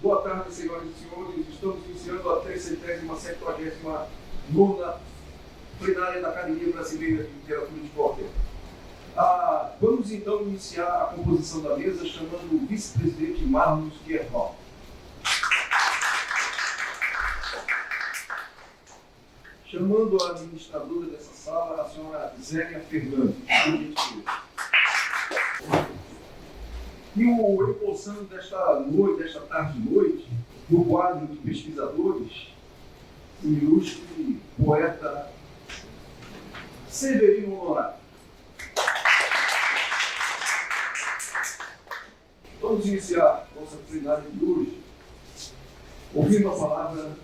Boa tarde, senhoras e senhores. Estamos iniciando a 379ª plenária da Academia Brasileira de Literatura e Esporte. Vamos então iniciar a composição da mesa chamando o vice-presidente Marlos Guerval. Chamando a administradora dessa sala, a senhora Zélia Fernandes. E o empossando desta tarde e noite, no quadro de pesquisadores, o ilustre poeta Severino Honorato. Vamos iniciar nossa plenária de hoje ouvindo a palavra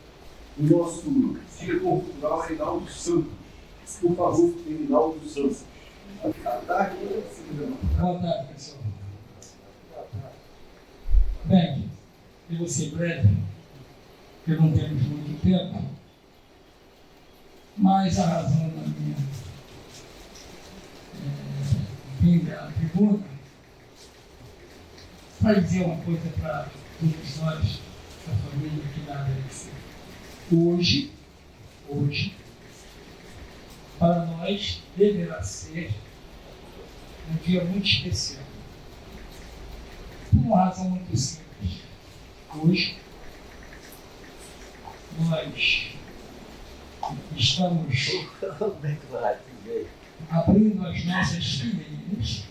do nosso diretor cultural, Reinaldo Santos. Por favor, Reinaldo Santos. Boa tarde, pessoal. Bem, eu vou ser breve, porque não temos muito tempo, mas a razão da minha vinda à tribuna para dizer uma coisa para todos nós, da família aqui da ABC. Hoje, para nós, deverá ser um dia muito especial. Por uma razão muito simples. Hoje, nós estamos abrindo as nossas fileiras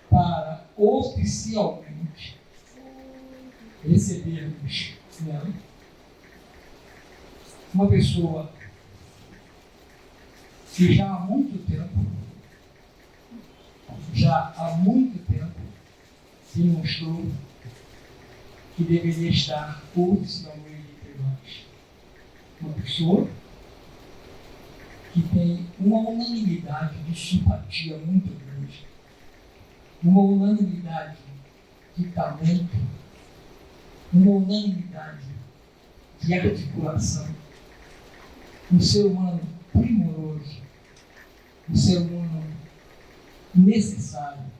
para oficialmente recebermos nela uma pessoa que já há muito tempo demonstrou que deveria estar oficialmente entre nós. Uma pessoa que tem uma unanimidade de simpatia muito grande, uma unanimidade de talento, uma unanimidade de articulação, um ser humano primoroso, um ser humano necessário,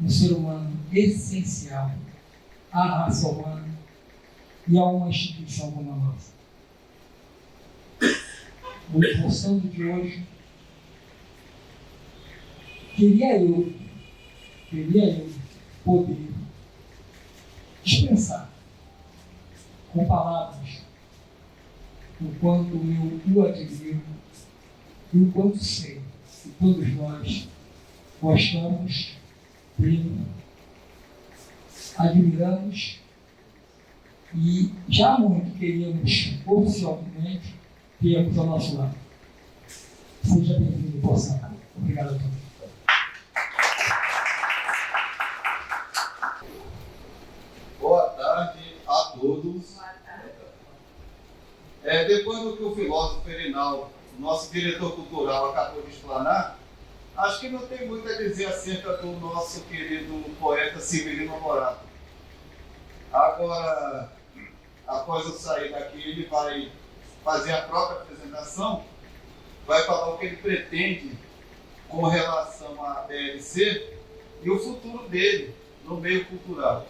um ser humano essencial à raça humana e a uma instituição como a nossa. O esforçando de hoje, queria eu poder dispensar com palavras o quanto eu o admiro e o quanto sei que todos nós gostamos dele, admiramos e já muito queríamos oficialmente termos ao nosso lado. Seja bem-vindo, Poçá. Obrigado a todos. Boa tarde a todos. Depois do que o filósofo Reinaldo, nosso diretor cultural, acabou de explanar, acho que não tem muito a dizer acerca do nosso querido poeta Severino Honorato. Agora, após eu sair daqui, ele vai fazer a própria apresentação, vai falar o que ele pretende com relação à DLC e o futuro dele no meio cultural.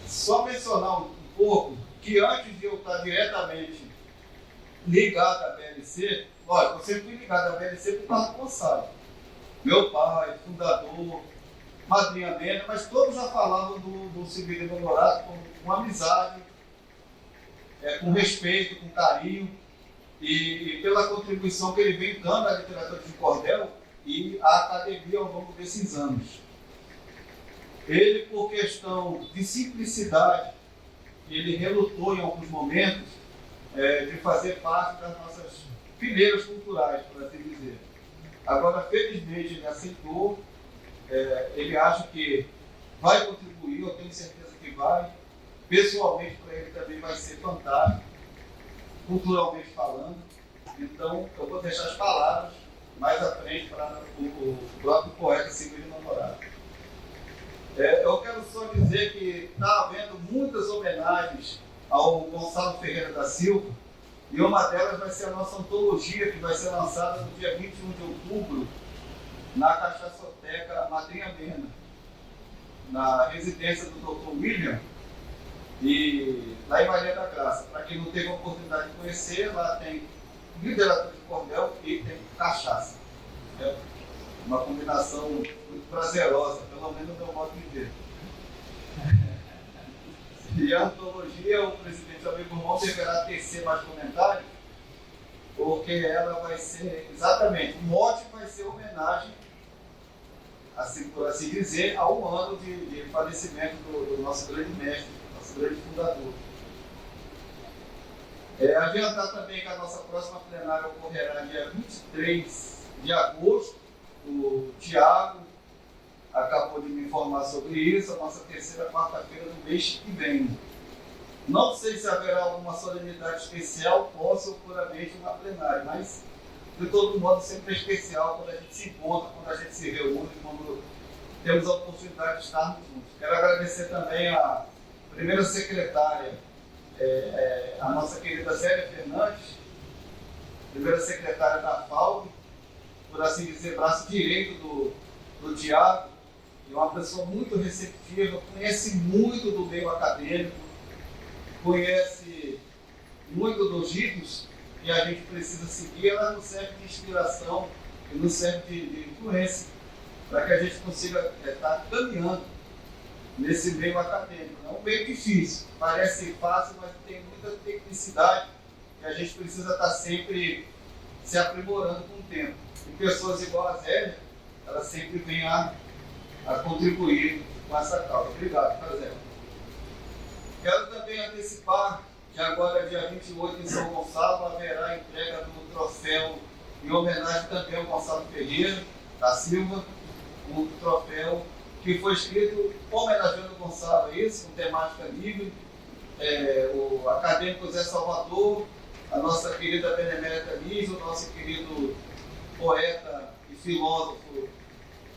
Só mencionar um pouco que antes de eu estar diretamente ligado à BLC, lógico, eu sempre fui ligado à BLC por causa do Gonçalo. Meu pai, fundador, madrinha Nena, mas todos já falavam do Severino Honorato com amizade, com respeito, com carinho, e pela contribuição que ele vem dando à literatura de cordel e à academia ao longo desses anos. Ele, por questão de simplicidade, ele relutou em alguns momentos de fazer parte das nossas fileiras culturais, por assim dizer. Agora, felizmente, ele aceitou, ele acha que vai contribuir, eu tenho certeza que vai. Pessoalmente, para ele também vai ser fantástico, culturalmente falando. Então, eu vou deixar as palavras mais à frente para o próprio poeta Severino Honorato. Eu quero só dizer que está havendo muitas homenagens ao Gonçalo Ferreira da Silva, e uma delas vai ser a nossa antologia, que vai ser lançada no dia 21 de outubro, na Cachaçoteca Madrinha Mena, na residência do Dr. William, E lá em Maria da Graça, para quem não teve a oportunidade de conhecer, lá tem literatura de cordel e tem cachaça. É uma combinação muito prazerosa, pelo menos no meu modo de ver. E a antologia, o presidente Amigo Irmão deverá tecer mais comentários, porque ela vai ser, exatamente, o mote vai ser homenagem, assim, por assim dizer, a um ano de falecimento do nosso grande mestre, nosso grande fundador. Adiantar também que a nossa próxima plenária ocorrerá dia 23 de agosto. O Tiago acabou de me informar sobre isso, a nossa terceira quarta-feira do mês que vem. Não sei se haverá alguma solenidade especial, possa ou puramente uma plenária, mas de todo modo sempre é especial quando a gente se encontra, quando a gente se reúne, quando temos a oportunidade de estarmos juntos. Quero agradecer também a primeira secretária, a nossa querida Zélia Fernandes, primeira secretária da FAUB, por assim dizer, braço direito do Tiago, é uma pessoa muito receptiva, conhece muito do meio acadêmico, conhece muito dos ritos que a gente precisa seguir. Ela nos serve de inspiração e nos serve de influência para que a gente consiga estar caminhando nesse meio acadêmico. É um meio difícil, parece fácil, mas tem muita tecnicidade e a gente precisa estar sempre se aprimorando com o tempo. E pessoas igual a Zélia, ela sempre vem a contribuir com essa causa. Obrigado, Zélia. Quero também antecipar que agora, dia 28, em São Gonçalo, haverá a entrega do troféu em homenagem também ao Gonçalo Ferreira da Silva, um troféu que foi escrito homenageando o Gonçalo, com temática livre, o acadêmico Zé Salvador, a nossa querida Benemérita Liz, o nosso querido poeta e filósofo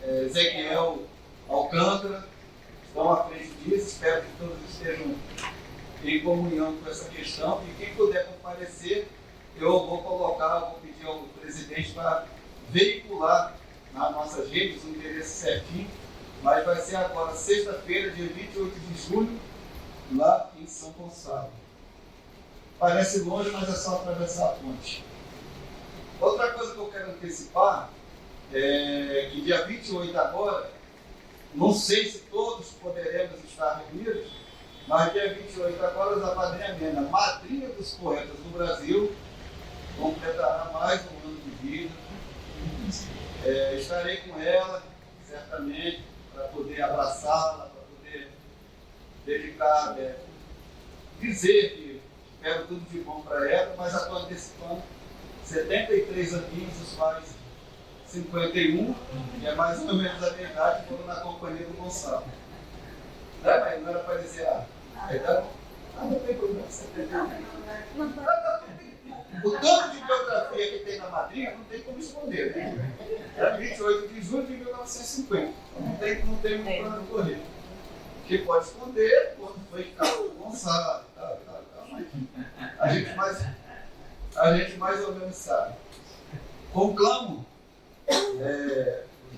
Ezequiel Alcântara, estão à frente disso. Espero que todos estejam em comunhão com essa questão, e quem puder comparecer, eu vou pedir ao presidente para veicular nas nossas redes o endereço certinho, mas vai ser agora, sexta-feira, dia 28 de julho, lá em São Gonçalo. Parece longe, mas é só atravessar a ponte. Outra coisa que eu quero antecipar é que dia 28 agora, não sei se todos poderemos estar reunidos, mas dia 28 agora, a Madrinha Mena, madrinha dos poetas do Brasil, completará mais um ano de vida. Estarei com ela, certamente, para poder abraçá-la, para poder dedicar, dizer que quero tudo de bom para ela, mas já estou antecipando 73 aninhos, os quais 51, que é mais ou menos a minha idade, foram na companhia do Gonçalo. Não era para dizer a idade? Não tem problema. O tanto de biografia que tem na madrinha não tem como esconder, né? É 28 de julho de 1950. Não tem muito para correr. O que pode esconder quando foi Carlos Gonçalo e tal. Mas a gente mais ou menos sabe. Conclamo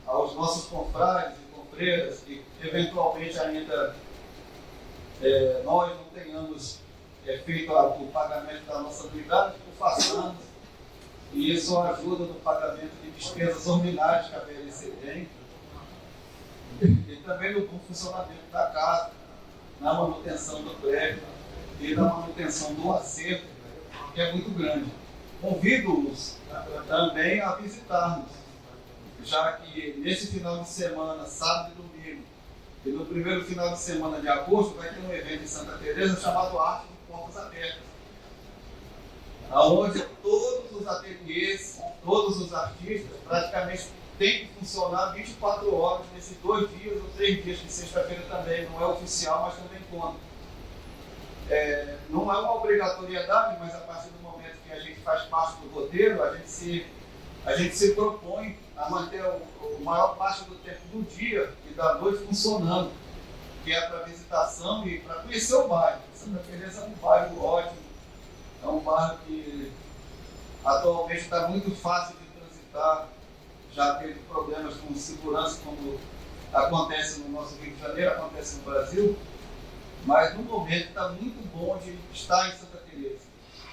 aos nossos confrades e confreiras que eventualmente ainda nós não tenhamos feito o pagamento da nossa anuidade, que façamos, e isso ajuda no pagamento de despesas ordinárias que a VLC tem, e também no bom funcionamento da casa, na manutenção do prédio e na manutenção do acervo, que é muito grande. Convido-os também a visitar-nos, já que nesse final de semana, sábado e domingo, e no primeiro final de semana de agosto, vai ter um evento em Santa Teresa chamado Arte de Portas Abertas, onde todos os ateliês, todos os artistas, praticamente têm que funcionar 24 horas nesses 2 dias ou 3 dias, que sexta-feira também não é oficial, mas também conta. Não é uma obrigatoriedade, mas a partir do momento que a gente faz parte do roteiro, a gente se propõe a manter a maior parte do tempo do dia e da noite funcionando, que é para visitação e para conhecer o bairro. Santa Teresa é um bairro ótimo, é um bairro que atualmente está muito fácil de transitar, já teve problemas com segurança, como acontece no nosso Rio de Janeiro, acontece no Brasil, Mas no momento está muito bom de estar em Santa Teresa.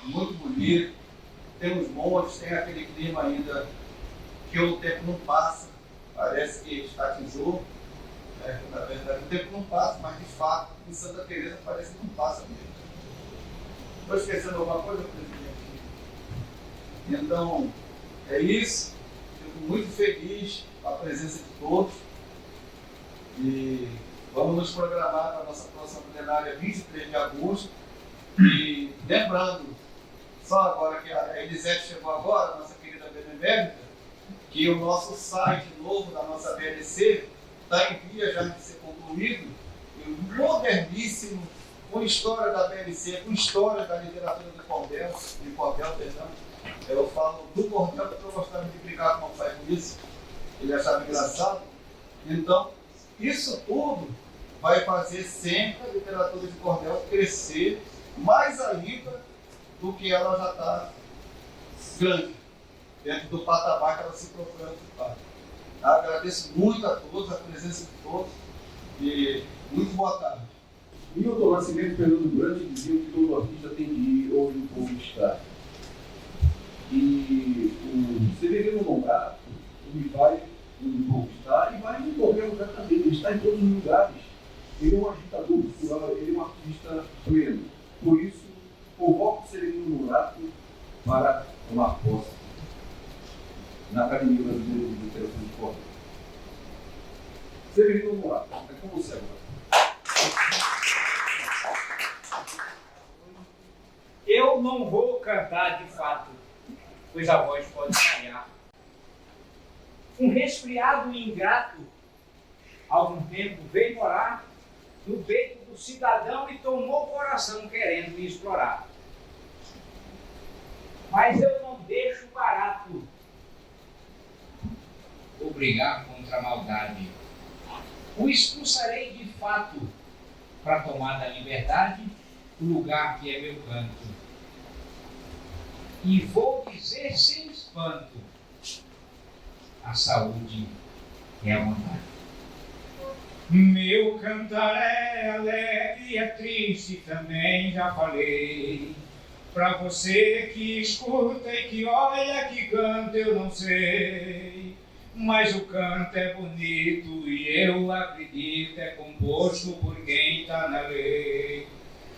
Muito bonito, tem os montes, tem aquele clima ainda que o tempo não passa, parece que estatizou. Na verdade o tempo não passa, mas de fato em Santa Teresa parece que não passa mesmo. Estou esquecendo alguma coisa, presidente? Então, é isso. Fico muito feliz com a presença de todos. E vamos nos programar para a nossa próxima plenária 23 de agosto. E lembrando, só agora que a Elisete chegou agora, a nossa querida benemérita, que o nosso site novo da nossa BLC está em via já de ser concluído, e moderníssimo, com história da BLC, com história da literatura de cordel, perdão. Eu falo do cordel porque eu gostava de brincar com o pai com isso, ele achava engraçado. Então, isso tudo vai fazer sempre a literatura de cordel crescer mais ainda do que ela já está grande, dentro do patamar que ela se procura ocupar. Agradeço muito a todos, a presença de todos, e muito boa tarde. Milton Nascimento Fernando Grande dizia que todo artista tem que ir onde o povo está. E o Severino Longato, ele vai onde o povo está e vai em qualquer lugar também. Ele está em todos os lugares. Ele é um agitador cultural, ele é um artista pleno. Por isso, convoco o Severino Longato para tomar posse na Academia Brasileira de Literatura de Cordel. Severino Longato, é com você agora. Eu não vou cantar de fato, pois a voz pode falhar. Um resfriado ingrato, há algum tempo, veio morar no peito do cidadão e tomou o coração querendo me explorar. Mas eu não deixo barato. Vou brigar contra a maldade. O expulsarei de fato para tomar da liberdade o lugar que é meu canto. E vou dizer sem espanto, a saúde é a vontade. Meu cantar é alegre e é triste também, já falei. Pra você que escuta e que olha, que canta eu não sei. Mas o canto é bonito e eu acredito, é composto por quem tá na lei.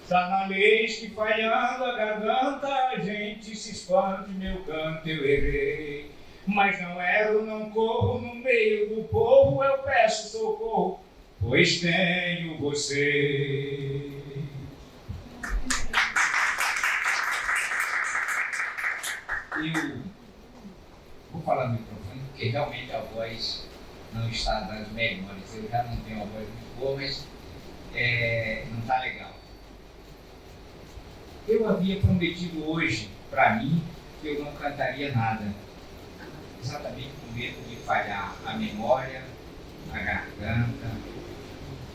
Tá na lei que falhando a garganta, a gente se espanta e meu canto eu errei. Mas não erro, não corro no meio do povo, eu peço socorro, pois tenho você. Eu vou falar no microfone porque realmente a voz não está das melhores. Eu já não tenho uma voz muito boa, mas não está legal. Eu havia prometido hoje para mim que eu não cantaria nada, exatamente com medo de falhar a memória, a garganta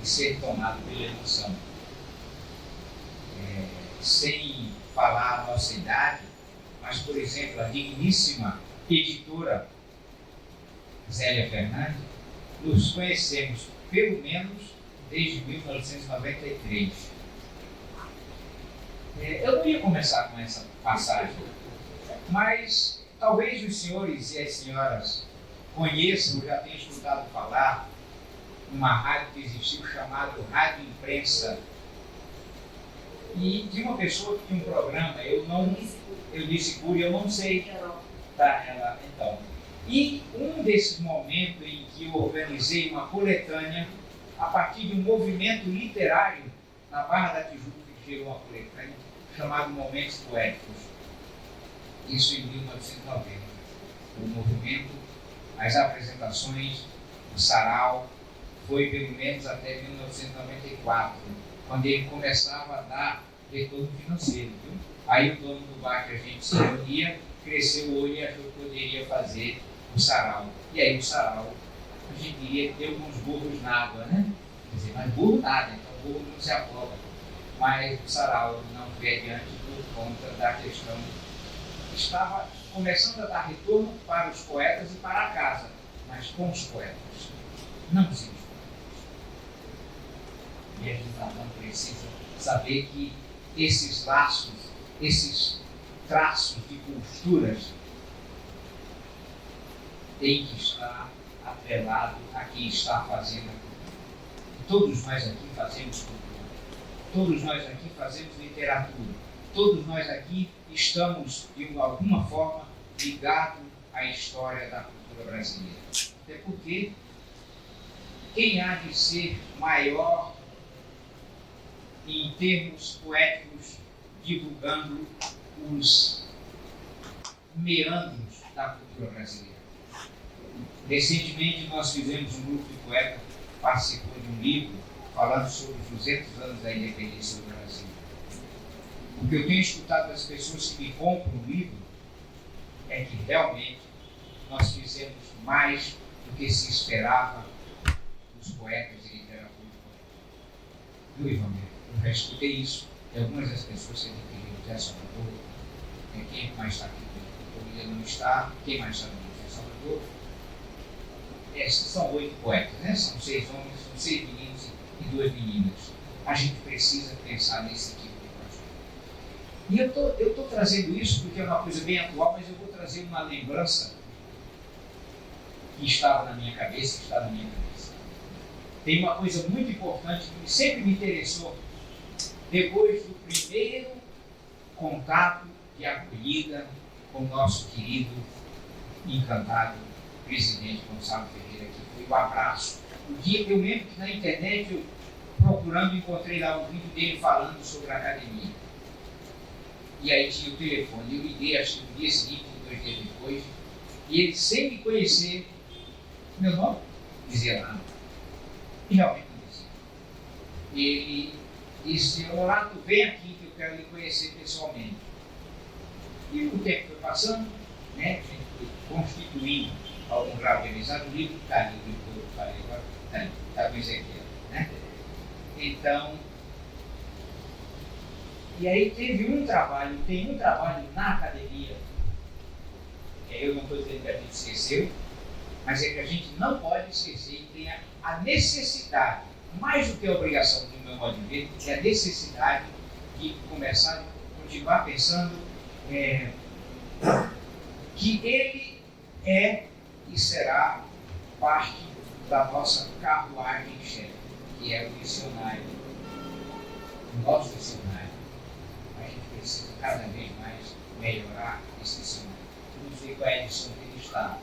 e ser tomado pela emoção. Sem falar a nossa idade, mas, por exemplo, a digníssima editora Zélia Fernandes, nos conhecemos pelo menos desde 1993. Eu não ia começar com essa passagem, mas talvez os senhores e as senhoras conheçam, já tenham escutado falar, uma rádio que existiu chamada Rádio Imprensa, e de uma pessoa que tinha um programa, eu disse por eu não sei, tá, ela, então. E um desses momentos em que eu organizei uma coletânea a partir de um movimento literário na Barra da Tijuca, que gerou uma coletânea chamado Momentos Poéticos. Isso em 1990. O movimento, as apresentações, o sarau, foi pelo menos até 1994, quando ele começava a dar retorno financeiro. Viu? Aí o dono do bar que a gente se reunia, cresceu o olho e achou que poderia fazer o sarau. E aí o sarau, a gente iria ter alguns burros na água, né? Quer dizer, mas burro nada, então burro não se afoga. Mas o sarau não foi adiante por conta da questão. Estava começando a dar retorno para os poetas e para a casa, mas com os poetas, não sem os poetas. E a legislação precisa saber que esses laços, esses traços de costuras tem que estar atrelado a quem está fazendo a cultura. Todos nós aqui fazemos cultura. Todos nós aqui fazemos literatura. Todos nós aqui estamos, de alguma forma, ligados à história da cultura brasileira. Até porque quem há de ser maior em termos poéticos, divulgando os meandros da cultura brasileira. Recentemente nós fizemos um grupo de poetas que participou de um livro falando sobre os 200 anos da independência do Brasil. O que eu tenho escutado das pessoas que me compram o livro é que realmente nós fizemos mais do que se esperava dos poetas e literatura. Viu, Ivan? Eu já escutei isso de algumas das pessoas que adquiriram José Salvador. Quem mais está aqui? O William não está. Quem mais está no José Salvador? São 8 poetas, né? São 6 homens, são 6 meninos e 2 meninas. A gente precisa pensar nesse tipo de projeto. E eu estou trazendo isso porque é uma coisa bem atual, mas eu vou trazer uma lembrança que estava na minha cabeça, que está na minha cabeça. Tem uma coisa muito importante que sempre me interessou. Depois do primeiro contato de acolhida com o nosso querido, encantado presidente Gonçalo Ferreira, que foi o abraço. O dia eu lembro que na internet, eu procurando, encontrei lá um vídeo dele falando sobre a academia. E aí tinha o telefone. Eu liguei, acho que no dia seguinte, 2 dias depois, e ele, sem me conhecer, meu nome, dizia lá. E realmente não dizia. Ele disse: Honorato, vem aqui que eu quero lhe conhecer pessoalmente. E o tempo foi passando, né? A gente foi constituindo algum grau de amizade. O livro está ali, o livro que eu falei agora, está com Ezequiel, né? Então, e aí tem um trabalho na academia, eu não estou dizendo que a gente esqueceu, mas é que a gente não pode esquecer e tem a necessidade, mais do que a obrigação, do meu modo de ver, é a necessidade de começar a continuar pensando que ele é e será parte da nossa carruagem-chefe, que é o dicionário, o nosso dicionário. A gente precisa cada vez mais melhorar esse dicionário. Eu não sei qual é a edição que ele está,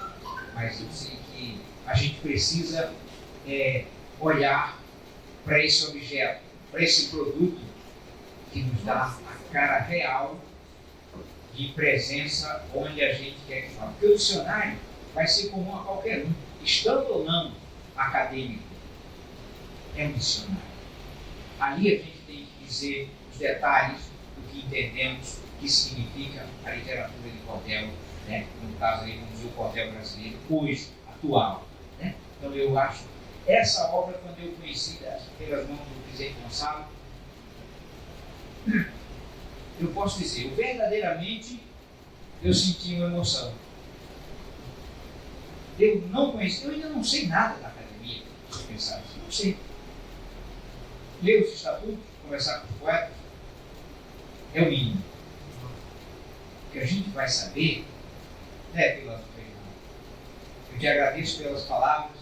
mas eu sei que a gente precisa olhar para esse objeto, para esse produto que nos dá a cara real de presença onde a gente quer que fale. Porque o dicionário vai ser comum a qualquer um, estando ou não acadêmico. É um dicionário. Ali a gente tem que dizer os detalhes do que entendemos que significa a literatura de cordel, né? No caso aí, vamos dizer, o cordel brasileiro, hoje, atual. Né? Então eu acho, essa obra, quando eu conheci pelas mãos do presidente Gonçalo, eu posso dizer, verdadeiramente eu senti uma emoção. Eu não conheci, eu ainda não sei nada da academia, se pensar assim, não sei. Ler os estatutos, conversar com os poetas, é o mínimo. O que a gente vai saber, né, filósofo Fernando? Eu te agradeço pelas palavras,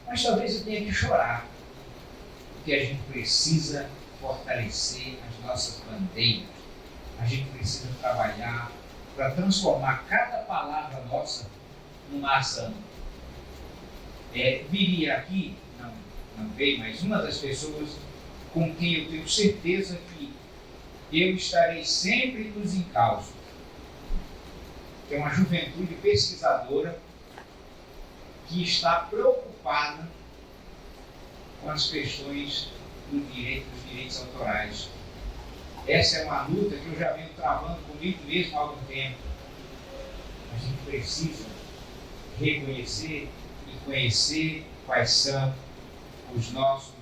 mas talvez eu tenha que chorar, porque a gente precisa fortalecer as nossas bandeiras, a gente precisa trabalhar para transformar cada palavra nossa numa ação. Viria aqui, não veio, mas uma das pessoas com quem eu tenho certeza que eu estarei sempre nos encalços, que é uma juventude pesquisadora que está preocupada com as questões dos direitos autorais. Essa é uma luta que eu já venho travando comigo mesmo há algum tempo. A gente precisa reconhecer e conhecer quais são os nossos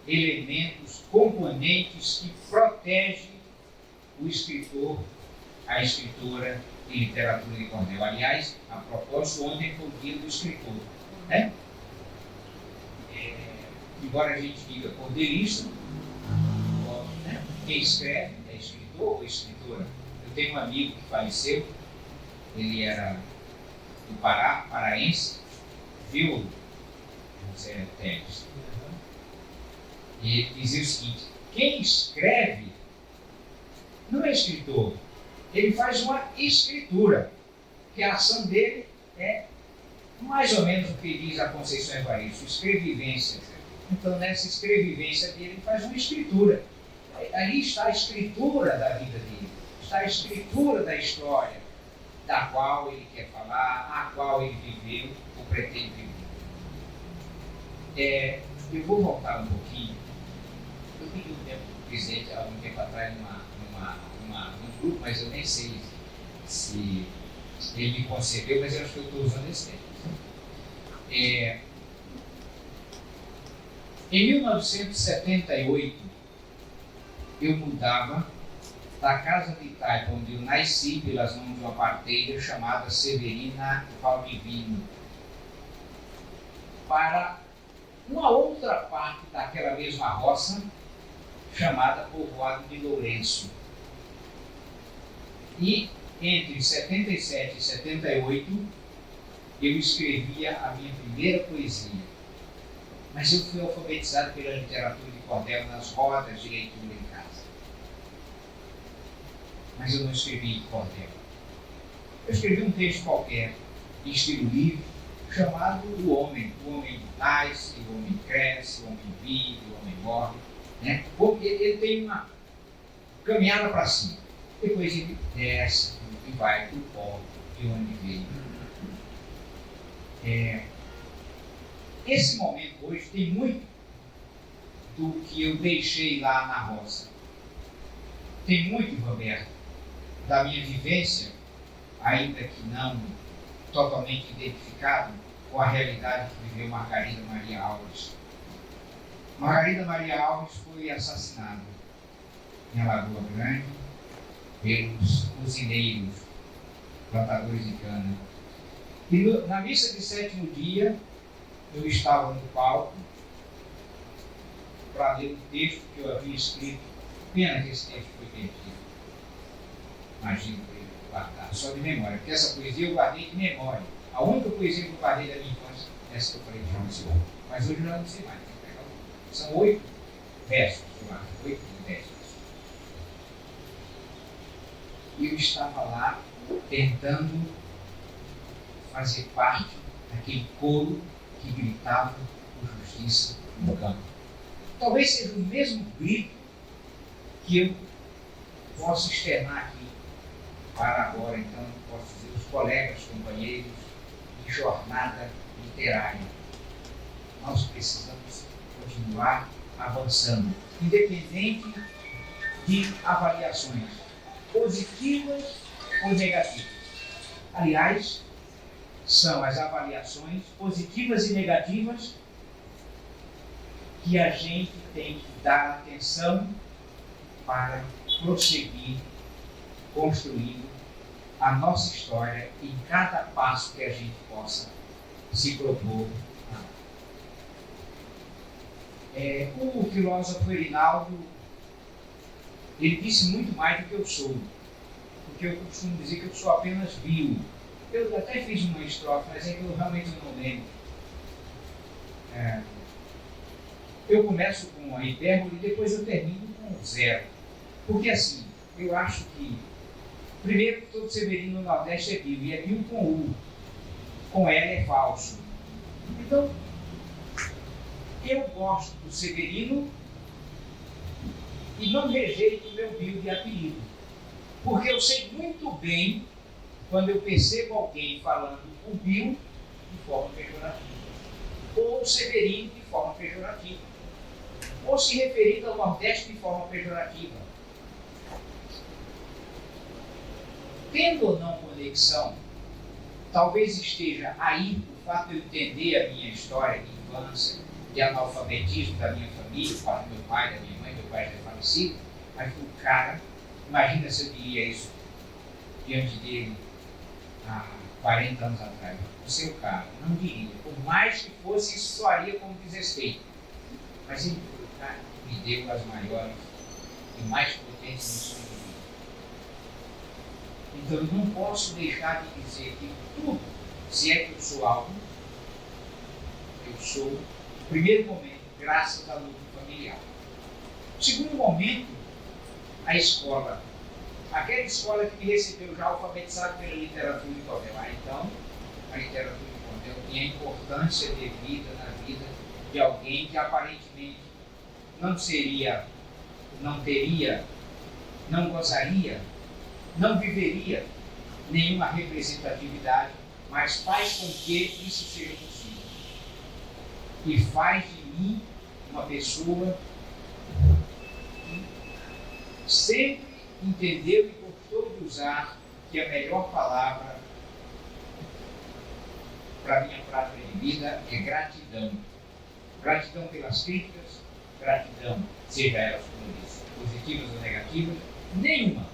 elementos, componentes que protegem o escritor, a escritora de literatura de cordel. Aliás, a propósito, ontem foi o dia do escritor, né? embora a gente diga cordeirista, né? Quem escreve é escritor ou escritora. Eu tenho um amigo que faleceu, ele era do Pará, paraense, viu José Teles. E ele dizia o seguinte: quem escreve não é escritor, ele faz uma escritura, que a ação dele é mais ou menos o que diz a Conceição Evaristo, escrevivência. Então, nessa escrevivência dele, ele faz uma escritura. Ali está a escritura da vida dele, está a escritura da história, da qual ele quer falar, a qual ele viveu ou pretende viver. Eu vou voltar um pouquinho. Eu pedi um tempo para o presidente, há um tempo atrás, num grupo, mas eu nem sei se ele me concedeu, mas eu acho que eu estou usando esse tempo. Em 1978, eu mudava da casa de Itaipa, onde eu nasci, pelas mãos de uma parteira chamada Severina Valdivino, para uma outra parte daquela mesma roça, chamada Povoado de Lourenço. E entre 77 e 78, eu escrevia a minha primeira poesia. Mas eu fui alfabetizado pela literatura de cordel nas rodas de leitura em casa. Mas eu não escrevi em cordel. Eu escrevi um texto qualquer, em estilo livre, chamado O Homem. O homem nasce, o homem cresce, o homem vive, o homem morre. Né? Porque ele tem uma caminhada para cima. Depois ele desce e vai para o pó de onde veio. Esse momento hoje tem muito do que eu deixei lá na roça. Tem muito, Roberto, da minha vivência, ainda que não totalmente identificado com a realidade que viveu Margarida Maria Alves. Margarida Maria Alves foi assassinada em Alagoa Grande pelos usineiros, plantadores de cana. E na missa de sétimo dia, eu estava no palco para ler um texto que eu havia escrito. Pena que esse texto foi perdido. Imagino que eu guardar só de memória, porque essa poesia eu guardei de memória. A única poesia que eu guardei da minha infância é essa que eu falei de João Silva. Mas hoje eu já não sei mais. São 8 versos, eu acho. 8 versos. E eu estava lá tentando fazer parte daquele coro que gritava por justiça no campo. Talvez seja o mesmo grito que eu posso externar aqui para agora, então, posso dizer, os colegas, companheiros de jornada literária. Nós precisamos continuar avançando, independente de avaliações positivas ou negativas. Aliás, são as avaliações positivas e negativas que a gente tem que dar atenção para prosseguir construindo a nossa história em cada passo que a gente possa se propor. O filósofo Erinaldo, ele disse muito mais do que eu sou, porque eu costumo dizer que eu sou apenas bio. Eu até fiz uma estrofe, mas é que eu realmente não lembro. Eu começo com a hipérbole e depois eu termino com zero. Porque assim, eu acho que, primeiro, que todo Severino no Nordeste é bio, e é bio com U. Com L é falso. Então, eu gosto do Severino e não rejeito o meu bio de apelido. Porque eu sei muito bem quando eu percebo alguém falando o bio de forma pejorativa, ou o Severino de forma pejorativa, ou se referindo ao Nordeste de forma pejorativa. Tendo ou não conexão, talvez esteja aí o fato de eu entender a minha história de infância, de analfabetismo da minha família, o fato do meu pai, da minha mãe, meu pai já é falecido, mas o cara, imagina se eu diria isso diante dele há 40 anos atrás. O seu cara, não diria. Por mais que fosse, isso soaria como desrespeito. mas Ele me deu as maiores e mais potentes missões de vida. Então eu não posso deixar de dizer que tudo, se é que eu sou algo, eu sou, no primeiro momento, graças à luta familiar. No segundo momento, a escola. Aquela escola que me recebeu já alfabetizado pela literatura de Cordel. Então, a literatura de Cordel tinha a importância devida na vida de alguém que aparentemente não seria, não teria, não gozaria, não viveria nenhuma representatividade, mas faz com que isso seja possível. E faz de mim uma pessoa que sempre entendeu e gostou de usar que a melhor palavra para a minha prática de vida é gratidão. Gratidão pelas críticas, gratidão, seja elas positivas ou negativas, nenhuma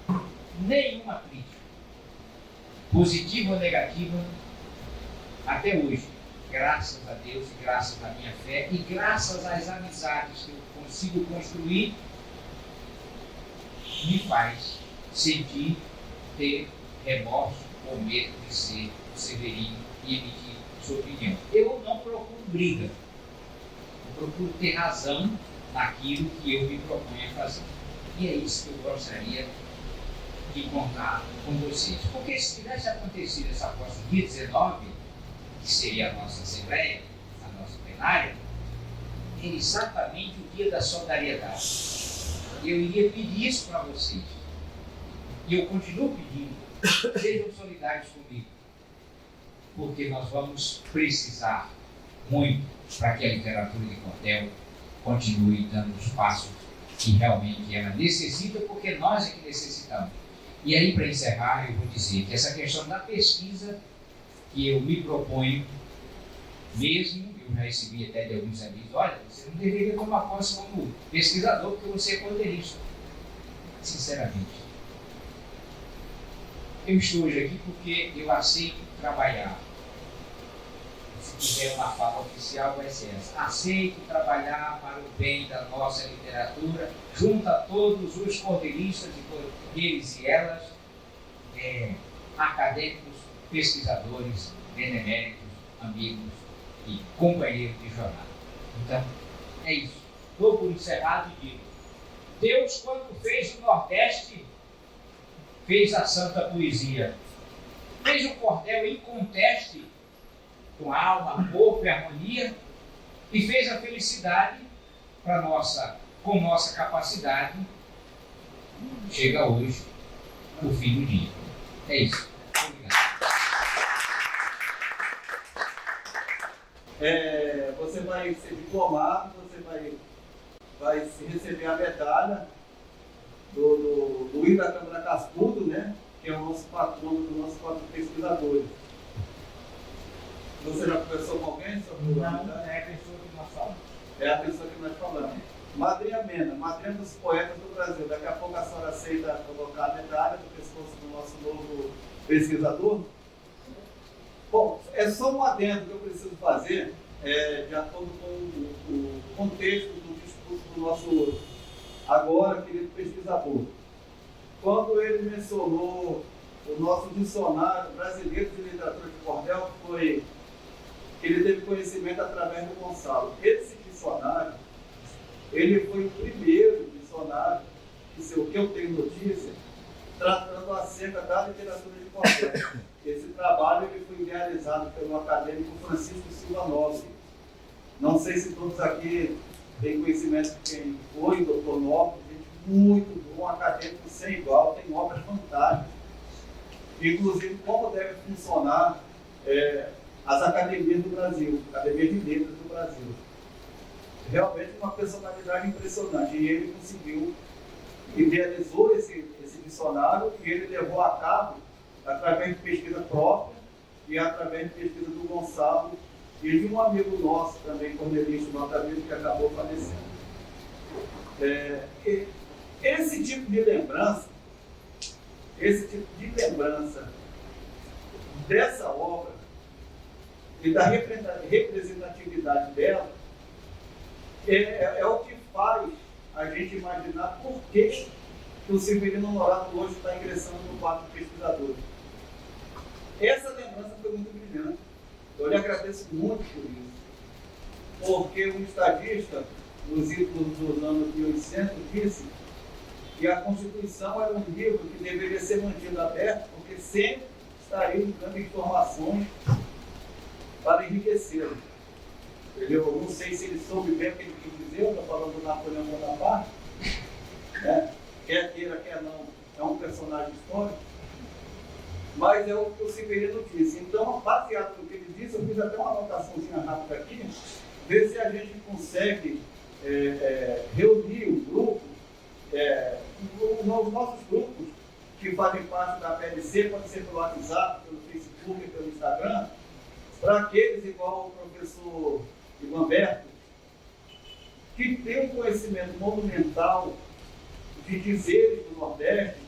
crítica, positiva ou negativa, até hoje, graças a Deus e graças à minha fé e graças às amizades que eu consigo construir, me faz sentir, ter remorso ou medo de ser severino e emitir sua opinião. Eu não procuro briga, eu procuro ter razão naquilo que eu me proponho a fazer. E é isso que eu gostaria de contar com vocês. Porque se tivesse acontecido essa coisa no dia 19, que seria a nossa assembleia, a nossa plenária, é exatamente o dia da solidariedade. Eu iria pedir isso para vocês. E eu continuo pedindo, sejam solidários comigo. Porque nós vamos precisar muito para que a literatura de Cordel continue dando os passos que realmente ela necessita, porque nós é que necessitamos. E aí, para encerrar, eu vou dizer que essa questão da pesquisa que eu me proponho, mesmo, eu já recebi até de alguns amigos, olha, você não deveria tomar posse como pesquisador, porque você é cordelista. Sinceramente, eu estou hoje aqui porque eu aceito trabalhar. Se tiver uma fala oficial, vai ser essa. Aceito trabalhar para o bem da nossa literatura, junto a todos os cordelistas, eles e elas, acadêmicos, pesquisadores, beneméritos, amigos e companheiros de jornada. Então, é isso. Dou por encerrado e digo: Deus, quando fez o Nordeste, fez a santa poesia. Fez o cordel em conteste, com alma, corpo e harmonia, e fez a felicidade para com nossa capacidade. Chega hoje o fim do dia. É isso. Obrigado. Você vai ser diplomado, você vai receber a medalha do Luiz da Câmara Cascudo, né? Que é o nosso patrono dos nossos quatro pesquisadores. Você já conversou com alguém sobre o Não, é a pessoa que nós falamos. É a pessoa que nós falamos. Madrinha Mena, madrinha dos poetas do Brasil. Daqui a pouco a senhora aceita colocar a medalha no pescoço do nosso novo pesquisador? Bom, é só um adendo que eu preciso fazer, de acordo com o contexto do discurso do nosso agora querido pesquisador. Quando ele mencionou o nosso dicionário brasileiro de literatura de cordel, ele teve conhecimento através do Gonçalo. Esse dicionário, ele foi o primeiro dicionário, o que eu tenho notícia, tratando acerca da literatura de cordel. Esse trabalho ele foi idealizado pelo acadêmico Francisco Silva Nobre. Não sei se todos aqui têm conhecimento de quem foi, doutor Nobre, gente muito bom, acadêmico sem igual, tem obras fantásticas. Inclusive, como deve funcionar as academias do Brasil, academias de letras do Brasil. Realmente uma personalidade impressionante. E ele conseguiu, idealizou esse dicionário e ele levou a cabo através de pesquisa própria e através de pesquisa do Gonçalo e de um amigo nosso também, cordelista, notamente, que acabou falecendo. Esse tipo de lembrança dessa obra e da representatividade dela é o que faz a gente imaginar por que o Severino Honorato hoje está ingressando no quadro de pesquisadores. Essa lembrança foi muito brilhante. Eu lhe agradeço muito por isso. Porque um estadista, nos idos dos anos 1800, disse que a Constituição era um livro que deveria ser mantido aberto, porque sempre estariam dando informações para enriquecê-lo. Eu não sei se ele soube bem o que ele quis dizer, eu estou falando do Napoleão Bonaparte, né? Quer queira, quer não, é um personagem histórico, mas é o que o Severino disse. Então, baseado no que ele disse, eu fiz até uma anotaçãozinha rápida aqui, ver se a gente consegue reunir o grupo, os nossos grupos que fazem parte da PLC, pode ser pelo WhatsApp, pelo Facebook, pelo Instagram, para aqueles igual o professor Ivan Berto, que tem um conhecimento monumental de dizeres do Nordeste,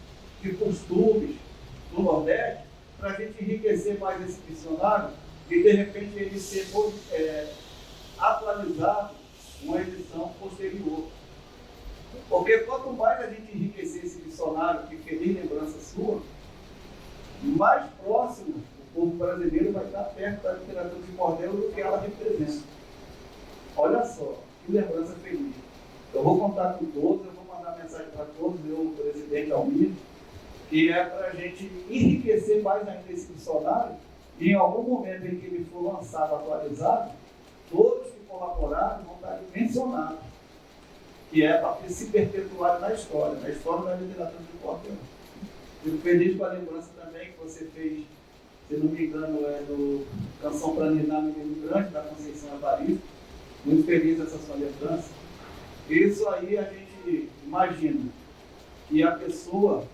de costumes do Nordeste, para a gente enriquecer mais esse dicionário e, de repente, ele ser atualizado uma edição posterior. Porque quanto mais a gente enriquecer esse dicionário, que feliz lembrança sua, mais próximo o povo brasileiro vai estar perto da literatura de cordel do que ela representa. Olha só, que lembrança feliz. Eu vou contar com todos, eu vou mandar mensagem para todos, meu presidente Almir, que é para a gente enriquecer mais ainda esse dicionário, e em algum momento em que ele for lançado, atualizado, todos que colaboraram vão estar mencionados, que é para se perpetuar na história da literatura de cordel. Fico feliz com a lembrança também que você fez, se não me engano, no Canção para Ninar, Menino Grande, da Conceição Evaristo. Muito feliz essa sua lembrança. Isso aí a gente imagina que a pessoa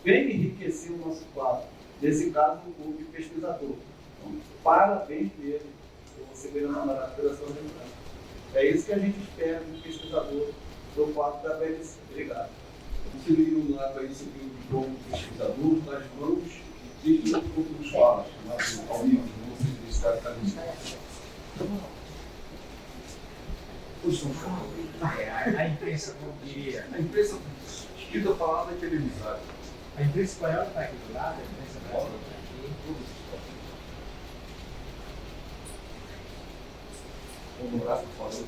vem enriquecer o nosso quadro, nesse caso o clube pesquisador. Então, parabéns dele, você veio na pela sua lembrança. É isso que a gente espera do pesquisador do quadro da BLC. Obrigado. O Severino Honorato aí se viu de como pesquisador nas mãos de um pouco dos falas, ao nível do Universidade Acadêmica. A imprensa, como diria. A imprensa escrita, falada e televisada. A imprensa espanhola está aqui do lado, a imprensa brasileira está aqui. O Honorato falou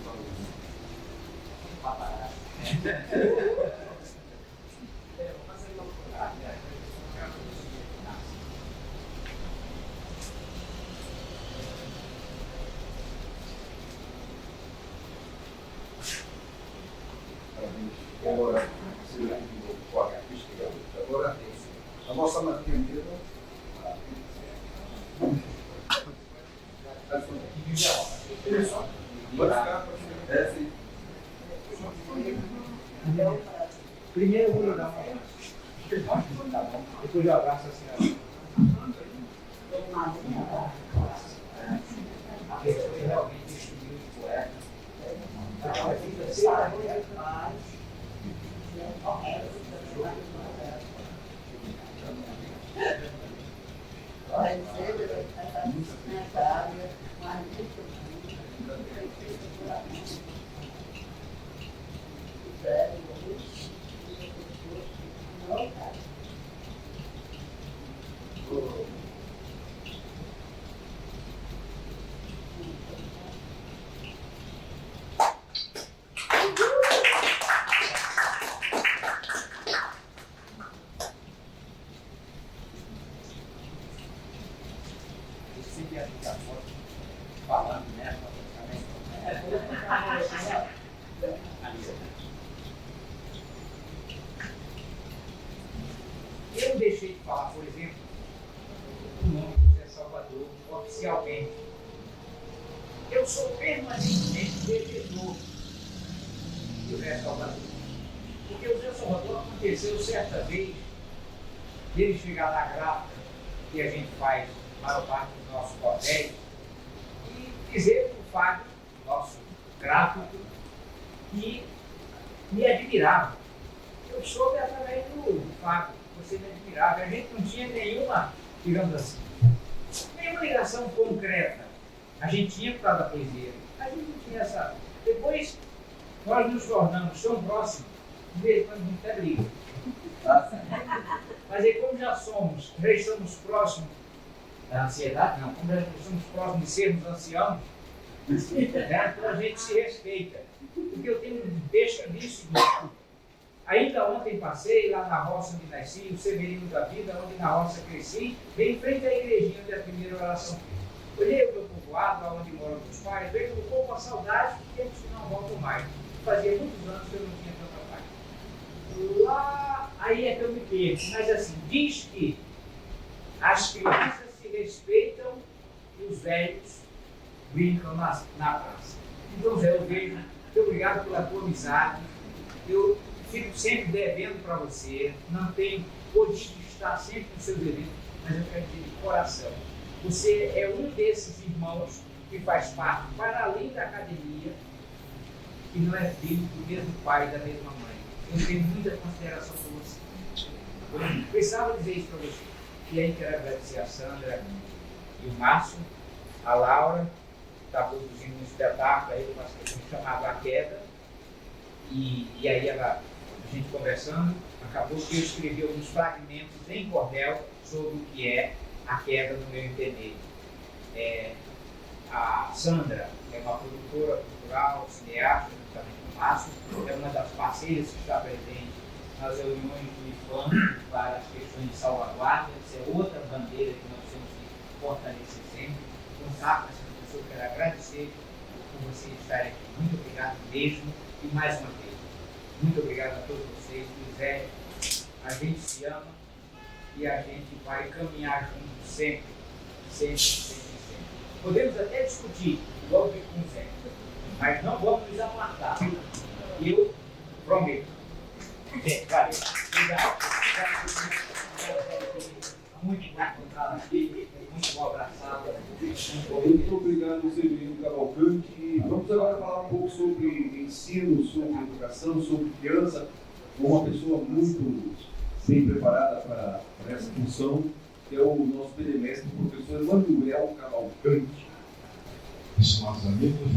Paparazzi. Agora, agora a nossa matéria Primeiro eu vou dar uma. Tá bom. Depois eu abraço a senhora. Realmente estudou de poeta. Falando, né? Eu deixei de falar, por exemplo, o nome de José Salvador oficialmente. Eu sou permanentemente devedor de José Salvador. Porque o José Salvador aconteceu certa vez ele chegar na gráfica que a gente faz a maior parte dos nossos papéis e dizer para o Fábio, nosso gráfico, que me admirava. Eu soube através do Fábio, você me admirava. A gente não tinha nenhuma, digamos assim, nenhuma ligação concreta. A gente tinha por causa da poesia. A gente não tinha essa. Depois nós nos tornamos tão próximos, de vez em quando a gente até briga. Mas aí, como já estamos próximos da ansiedade, não, como já estamos próximos de sermos anciãos, né, então a gente se respeita. Porque eu tenho um texto nisso. Ainda ontem passei lá na roça onde nasci, o Severino da Vida, onde na roça cresci, bem em frente à igrejinha onde a primeira oração fiz. Olhei o meu povoado, lá onde moram meus pais, veio um pouco a saudade de tempos que não voltam mais. Fazia muitos anos que eu não tinha tanta paz. Lá, aí é que eu me perco, mas assim, diz que as crianças se respeitam e os velhos brincam na praça. Então, Zé, eu vejo, muito obrigado pela tua amizade, eu fico sempre devendo para você, não tenho podido estar sempre nos seus eventos, mas eu quero dizer de coração, você é um desses irmãos que faz parte, para além da academia, que não é filho do mesmo pai e da mesma mãe. Eu tenho muita consideração por você. Eu precisava dizer isso para você. E aí quero agradecer a Sandra e o Márcio, a Laura, que está produzindo um espetáculo aí, chamado A Queda. E aí a gente conversando, acabou que eu escrevi alguns fragmentos em cordel sobre o que é a queda no meu entender. A Sandra é uma produtora cultural, cineasta, juntamente com o Márcio, é uma das parceiras que está presente nas reuniões do IFAM para as questões de salvaguarda. Essa é outra bandeira que nós temos que fortalecer sempre. Então, sabe, essa pessoa, eu quero agradecer por vocês estarem aqui. Muito obrigado mesmo. E mais uma vez, muito obrigado a todos vocês. José, a gente se ama e a gente vai caminhar juntos sempre, sempre, sempre, sempre. Podemos até discutir, igual eu com o Zé, mas não vamos nos apartar. Eu prometo. Valeu. Obrigado. Muito bom encontrar aqui, muito bom abraçado. Muito obrigado, Severino Cavalcante. E vamos agora falar um pouco sobre ensino, sobre educação, sobre criança, com uma pessoa muito bem preparada para essa função, que é o nosso pedemestre, o professor Manuel Cavalcante. Estimados amigos,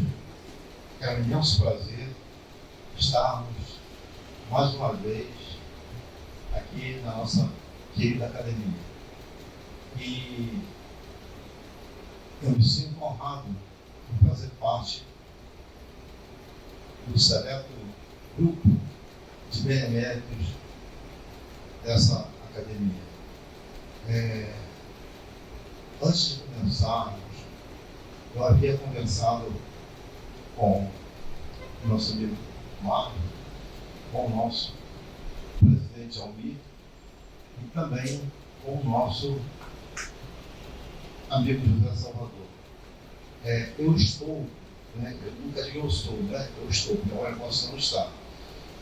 é um imenso prazer estarmos mais uma vez aqui na nossa querida academia. E eu me sinto honrado por fazer parte do seleto grupo de beneméritos dessa academia. Antes de começarmos, eu havia conversado com o nosso amigo Marcos, com o nosso presidente Almir e também com o nosso amigo José Salvador. Eu estou, eu nunca digo eu estou, eu estou, porque agora eu posso não estar.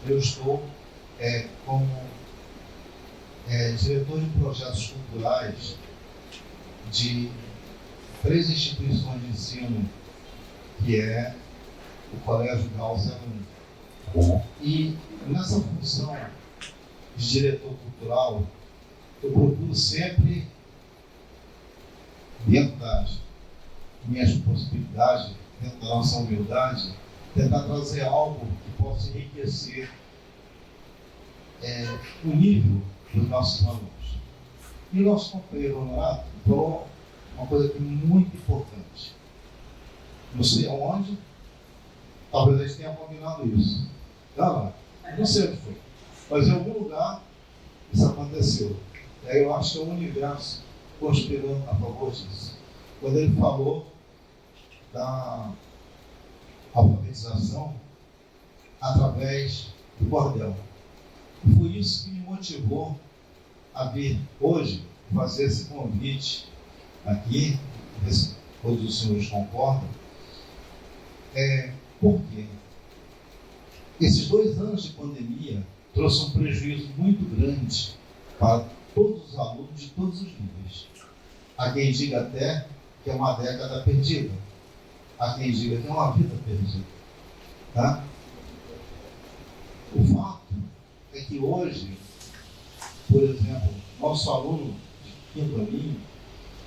Eu estou como diretor de projetos culturais de 3 instituições de ensino, que é o Colégio Grau 01. E nessa função de diretor cultural, eu procuro sempre, dentro das minhas possibilidades, dentro da nossa humildade, tentar trazer algo que possa enriquecer o nível dos nossos alunos. E o nosso companheiro Honorato falou uma coisa que é muito importante. Não sei aonde, talvez a gente tenha combinado isso. Não sei onde foi, mas em algum lugar isso aconteceu. E aí eu acho que é o universo conspirando a favor disso. Quando ele falou da alfabetização através do cordel. E foi isso que me motivou a vir hoje fazer esse convite aqui, ver se todos os senhores concordam. Por quê? Esses 2 anos de pandemia trouxe um prejuízo muito grande para todos os alunos de todos os níveis. Há quem diga até que é uma década perdida. Há quem diga que é uma vida perdida. Tá? O fato é que hoje, por exemplo, nosso aluno de 5º aninho,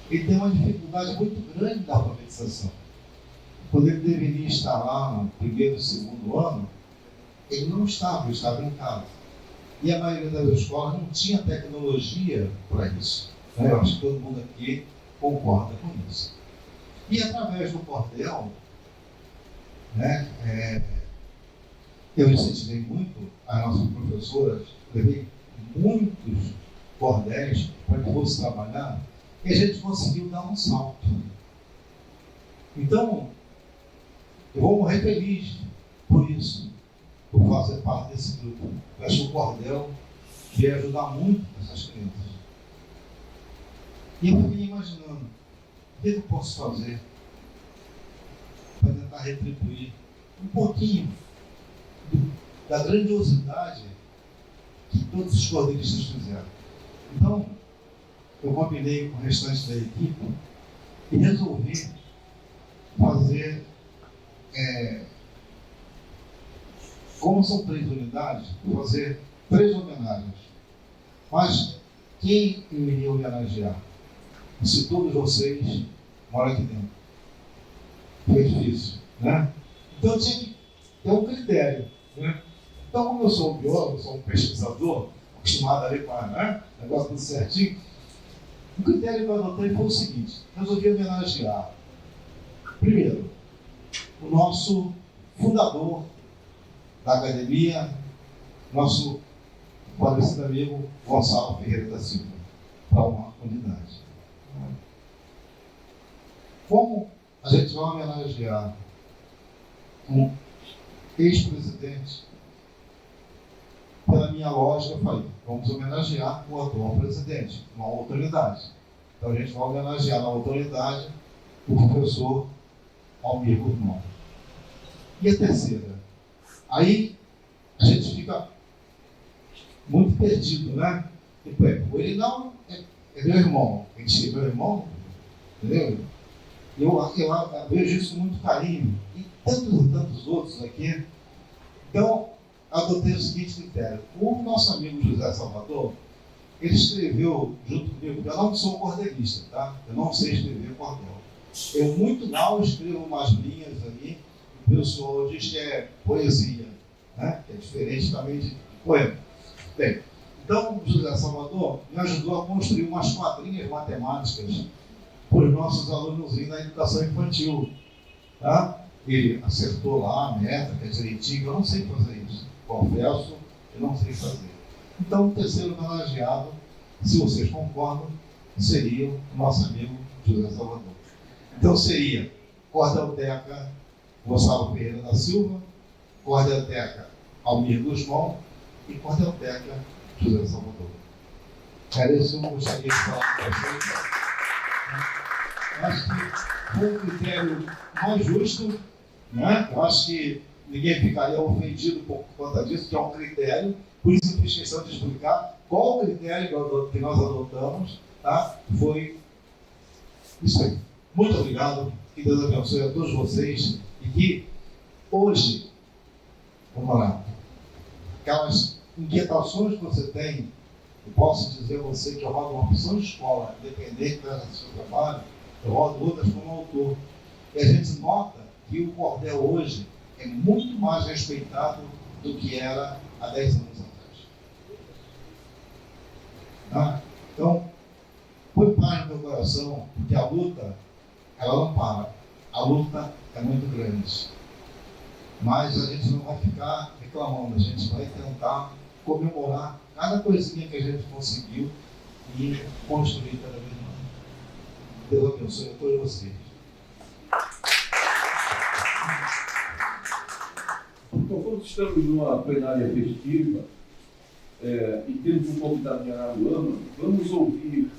ele tem uma dificuldade muito grande da alfabetização. Quando ele deveria estar lá no 1º e 2º ano, ele não estava, ele estava em casa. E a maioria das escolas não tinha tecnologia para isso. Né? Eu acho que todo mundo aqui concorda com isso. E através do cordel, né, eu incentivei muito as nossas professoras, levei muitos cordéis para que fosse trabalhar, e a gente conseguiu dar um salto. Então, eu vou morrer feliz por isso, por fazer parte desse grupo. Eu acho que o cordel veio ajudar muito essas crianças. E eu fiquei imaginando, o que eu posso fazer para tentar retribuir um pouquinho da grandiosidade que todos os cordeiristas fizeram. Então, eu combinei com o restante da equipe e resolvi fazer, como são 3 unidades, fazer 3 homenagens. Mas quem eu iria homenagear? Se todos vocês moram aqui dentro. Foi difícil, né? Então eu tinha que ter um critério, né? Então, como eu sou um biólogo, sou um pesquisador, acostumado ali com o negócio tudo certinho, o critério que eu adotei foi o seguinte: resolvi homenagear, primeiro, o nosso fundador da academia, nosso falecido amigo Gonçalo Ferreira da Silva, para uma unidade. Como a gente vai homenagear um ex-presidente, pela minha lógica, eu falei, vamos homenagear o atual presidente, uma autoridade. Então a gente vai homenagear na autoridade o professor Almir Guzmão. E a terceira? Aí a gente fica muito perdido, né? Ele não é meu irmão. A gente é meu irmão, entendeu? Eu vejo isso com muito carinho. E tantos outros aqui. Então, adotei o seguinte critério. O nosso amigo José Salvador, ele escreveu junto comigo, eu não sou cordelista, tá? Eu não sei escrever cordel. Eu muito mal escrevo umas linhas ali, o pessoal diz que é poesia, né? Que é diferente também de poema. Bem, então o José Salvador me ajudou a construir umas quadrinhas matemáticas para os nossos alunos da educação infantil, tá? Ele acertou lá a meta, que é direitinho, eu não sei fazer isso. Confesso, eu não sei fazer. Então, o terceiro homenageado, se vocês concordam, seria o nosso amigo José Salvador. Então, seria Cordelteca Gonçalo Ferreira da Silva, Cordelteca Almir Guzmão e Cordelteca José Salvador. Era isso que eu gostaria de falar com vocês. Eu acho que foi um critério mais justo, né? Eu acho que ninguém ficaria ofendido por conta disso, que é um critério. Por isso eu fiz questão de explicar qual o critério que nós adotamos, tá? Foi isso aí. Muito obrigado, que Deus abençoe a todos vocês e que hoje, vamos lá, aquelas inquietações que você tem, eu posso dizer a você que eu rodo uma opção de escola, independente do seu trabalho, eu rodo outras como autor. E a gente nota que o cordel hoje é muito mais respeitado do que era há 10 anos atrás. Tá? Então, põe paz no meu coração, porque a luta, ela não para. A luta é muito grande. Mas a gente não vai ficar reclamando, a gente vai tentar comemorar cada coisinha que a gente conseguiu e construir cada vez mais. Deus abençoe a todos vocês. Então, quando estamos numa plenária festiva e temos um convidado de Araruama, vamos ouvir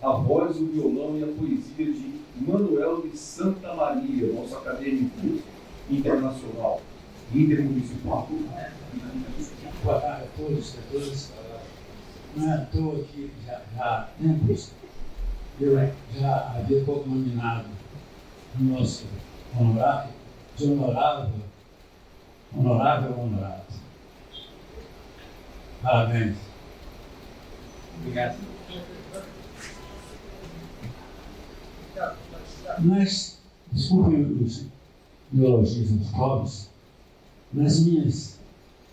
a voz, o violão e a poesia de Manuel de Santa Maria, nosso acadêmico internacional, intermunicipal. Boa tarde a todos e a todas. Não é à toa que já há tempos eu já havia nominado o nosso honorário de honorável honorado. Parabéns. Obrigado. Mas, desculpem os neologismos pobres, nas minhas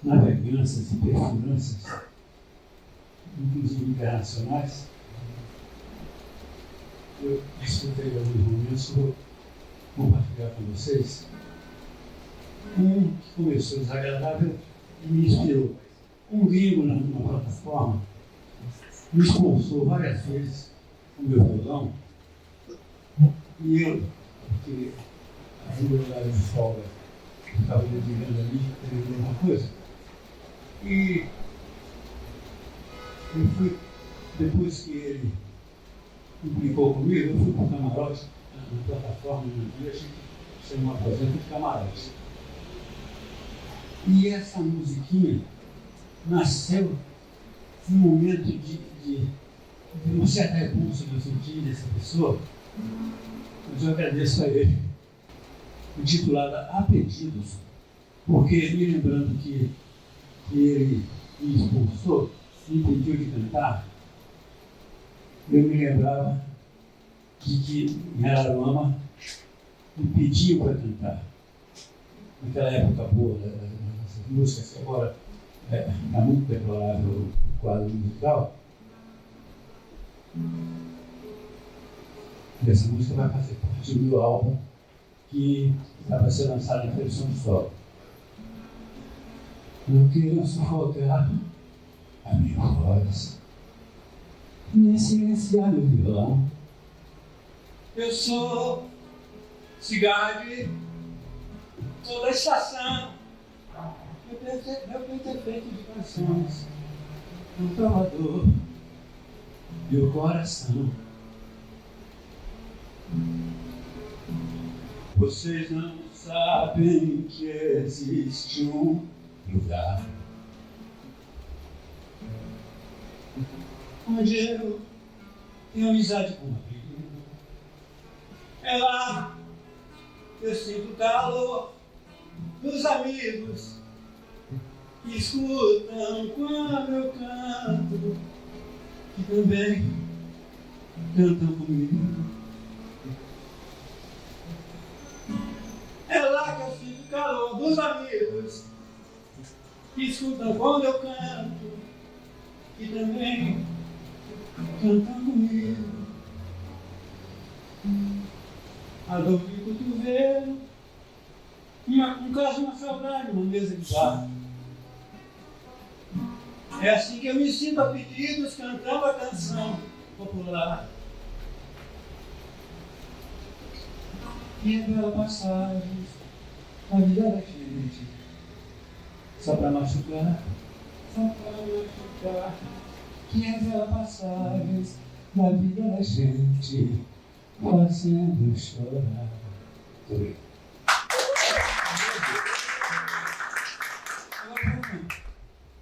naveganças e perfuranças, inclusive internacionais, eu escutei alguns momentos que vou compartilhar com vocês. Um que começou desagradável e me inspirou. Um gringo numa plataforma me expulsou várias vezes com o meu violão e eu, porque a meu horário de folga estava dedicando ali, terminando uma coisa. E eu fui, depois que ele implicou comigo, eu fui para o camarote, na plataforma, no dia, a gente fez uma aposenta de camarote. E essa musiquinha nasceu num momento de uma certa repulsa que eu senti dessa pessoa, mas eu agradeço a ele, intitulada A Pedidos, porque me lembrando que ele me expulsou, me impediu de cantar, eu me lembrava que em Araruama me pediam para cantar. Naquela época boa dessas músicas, que agora está muito deplorável o quadro musical. E essa música vai fazer parte do meu álbum, que vai ser lançado em versão de solo. Não quero sufocar a minha voz, nem silenciar meu violão. Eu sou cigarro toda a estação. Meu peito é feito de canções, um trovador, meu coração. Vocês não sabem que existe um lugar onde eu tenho amizade com uma vida. É lá que eu sinto o calor dos amigos que escutam quando eu canto, que também cantam comigo. É lá que eu sinto o calor dos amigos que escutam quando eu canto, que também cantam comigo. A dor de cotovelo, um caso, uma saudade, uma mesa de bar. É assim que eu me sinto a pedidos, cantando a canção popular. E revela passagens da vida da gente, só pra machucar, que revela passagens da vida da gente, fazendo chorar. Muito obrigado. Agora,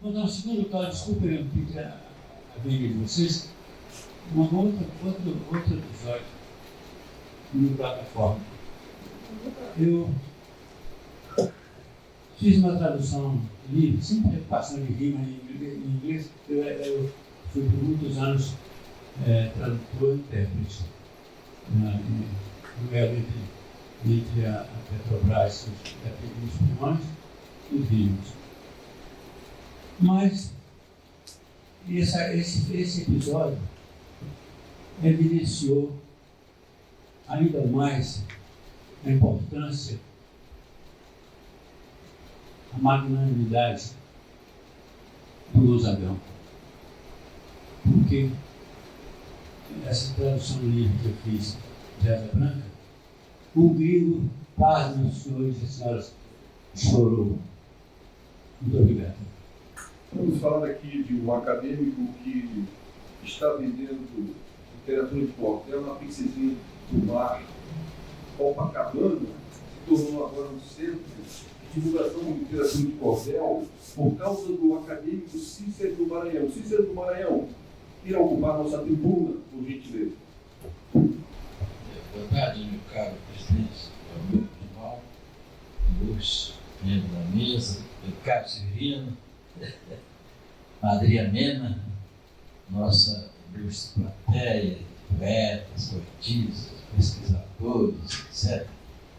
vou dar um segundo caso, desculpa eu pedir a vinda de vocês, outro episódio no plataforma. Eu fiz uma tradução livre, sempre passando de rima em inglês. Eu fui por muitos anos tradutor e intérprete no elo entre a Petrobras, os pulmões e os rios. Mas esse episódio evidenciou ainda mais a importância, a magnanimidade do Gonzagão. Porque essa tradução livre que eu fiz de Asa Branca, o gringo, paz, meus senhores e senhoras, chorou. Muito obrigado. Estamos falando aqui de um acadêmico que está vendendo literatura de cordel na pizzeria do mar. Copacabana se tornou agora um centro de divulgação de literatura de cordel por causa do acadêmico Cícero do Maranhão. Cícero do Maranhão, irá ocupar nossa tribuna, por gentileza. Boa tarde, meu caro presidente do Tribunal, ilustre membro da mesa, Ricardo Severino, Madria Mena, nossa ilustre plateia, poetas, poetisas, pesquisadores, etc.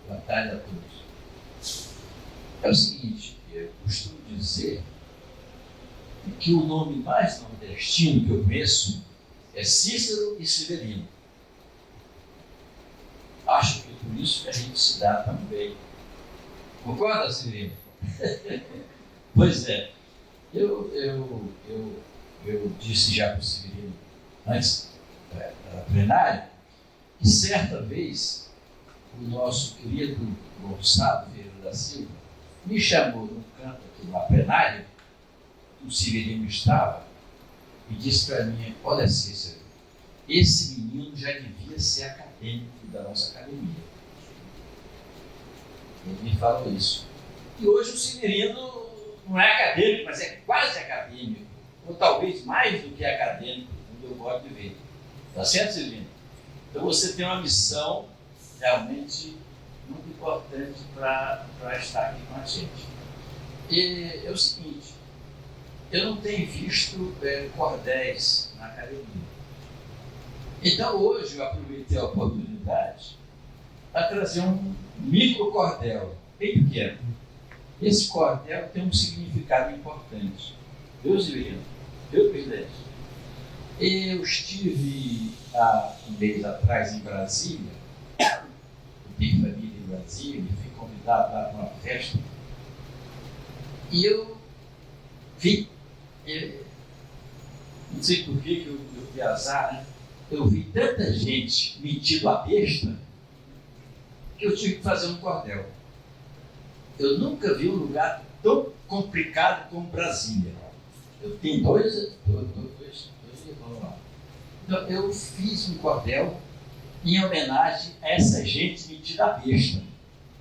Boa tarde a todos. É o seguinte, eu costumo dizer que o nome mais nordestino que eu conheço é Cícero e Severino. Acho que por isso que a gente se dá tão bem. Concorda, Severino? Pois é. Eu disse já para o Severino, antes da plenária, que certa vez o nosso querido Gonçalo Ferreira da Silva me chamou num canto aqui na plenária, o Severino estava, e disse para mim: olha, Cícero, esse menino já devia ser acadêmico da nossa academia. Ele me falou isso. E hoje o Severino não é acadêmico, mas é quase acadêmico, ou talvez mais do que acadêmico, como eu gosto de ver. Tá certo, Severino? Então você tem uma missão realmente muito importante para estar aqui com a gente. E é o seguinte, eu não tenho visto cordéis na academia. Então hoje eu aproveitei a oportunidade para trazer um micro cordel, bem pequeno. Esse cordel tem um significado importante. Deus Severino, Deus presidente. Eu estive há um mês atrás em Brasília, eu tive família em Brasília, fui convidado lá para uma festa, e eu vi, não sei por que eu vi azar, né? Eu vi tanta gente metido a besta que eu tive que fazer um cordel. Eu nunca vi um lugar tão complicado como Brasília. Eu tenho dois irmãos lá. Então eu fiz um cordel em homenagem a essa gente metida a besta.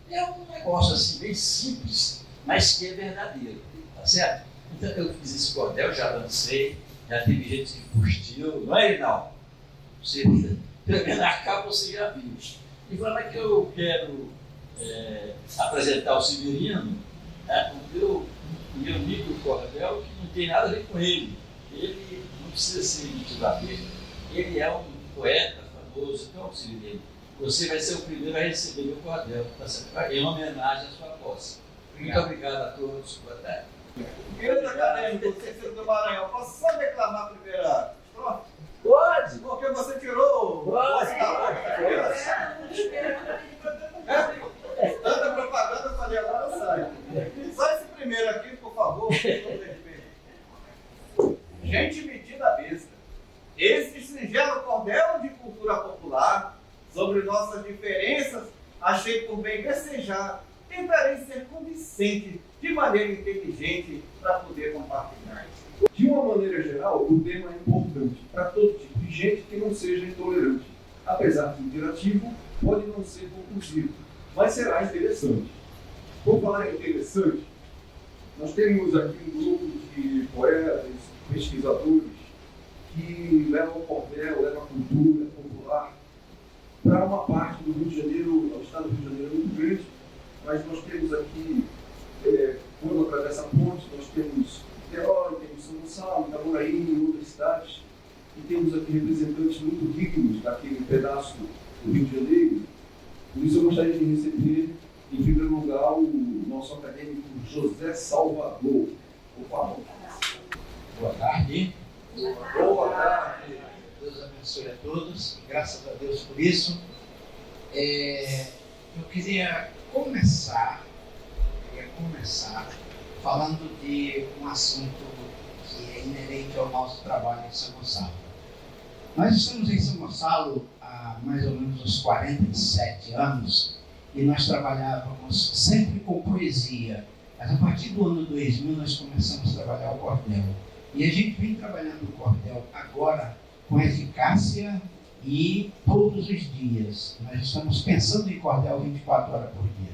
É um negócio assim bem simples, mas que é verdadeiro, tá certo? Então eu fiz esse cordel, já lancei, já teve gente que curtiu, não é, Reinaldo? Você, pelo menos na capa você já viu. E fala que eu quero apresentar o Severino, o meu amigo cordel, que não tem nada a ver com ele. Ele não precisa ser metido a besta. Ele é um poeta famoso. Então, Severino, você vai ser o primeiro a receber meu cordel, em homenagem à sua posse. Muito obrigado a todos. Boa tarde. Querido acadêmico, Cícero do Maranhão, posso só declamar a primeira estrofe? Pode! Porque você tirou tanta propaganda, eu falei, agora eu saio. Só esse primeiro aqui, por favor. Gente metida besta. Esse singelo cordel de cultura popular, sobre nossas diferenças, achei por bem desejar, tentarei ser convincente, de maneira inteligente, para poder compartilhar. De uma maneira geral, o tema é importante para todo tipo de gente que não seja intolerante. Apesar de interativo, pode não ser conclusivo, mas será interessante. Por falar em interessante, nós temos aqui um grupo de poetas, pesquisadores, que levam o cordel, levam a cultura popular para uma parte do Rio de Janeiro, o estado do Rio de Janeiro é muito grande, mas nós temos aqui, quando atravessa a ponte, nós temos Niterói, temos São Gonçalo, Itaboraí e outras cidades, e temos aqui representantes muito dignos daquele pedaço do Rio de Janeiro. Por isso eu gostaria de receber, em primeiro lugar, o nosso acadêmico José Salvador. Por favor. Boa tarde. Boa tarde. Deus abençoe a todos. Graças a Deus por isso. Eu queria começar falando de um assunto que é inerente ao nosso trabalho em São Gonçalo. Nós estamos em São Gonçalo há mais ou menos uns 47 anos e nós trabalhávamos sempre com poesia. Mas a partir do ano 2000 nós começamos a trabalhar o cordel. E a gente vem trabalhando o cordel agora com eficácia e todos os dias. Nós estamos pensando em cordel 24 horas por dia.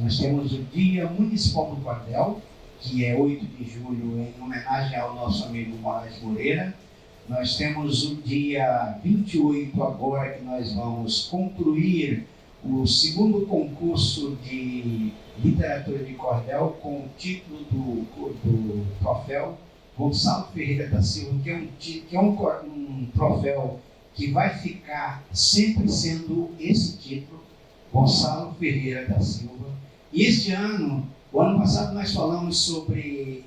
Nós temos o Dia Municipal do Cordel, que é 8 de julho, em homenagem ao nosso amigo Moraes Moreira. Nós temos o dia 28 agora, que nós vamos concluir o segundo concurso de literatura de cordel com o título do troféu Gonçalo Ferreira da Silva, que é um troféu que vai ficar sempre sendo esse título, Gonçalo Ferreira da Silva. E este ano O ano passado nós falamos sobre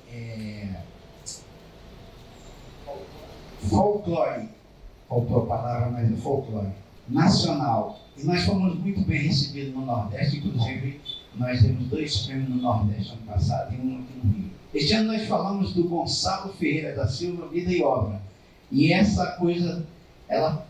folclore, faltou a palavra, mas é folclore, nacional. E nós fomos muito bem recebidos no Nordeste, inclusive nós demos 2 prêmios no Nordeste ano passado e um aqui no Rio. Este ano nós falamos do Gonçalo Ferreira da Silva, Vida e Obra. E essa coisa, ela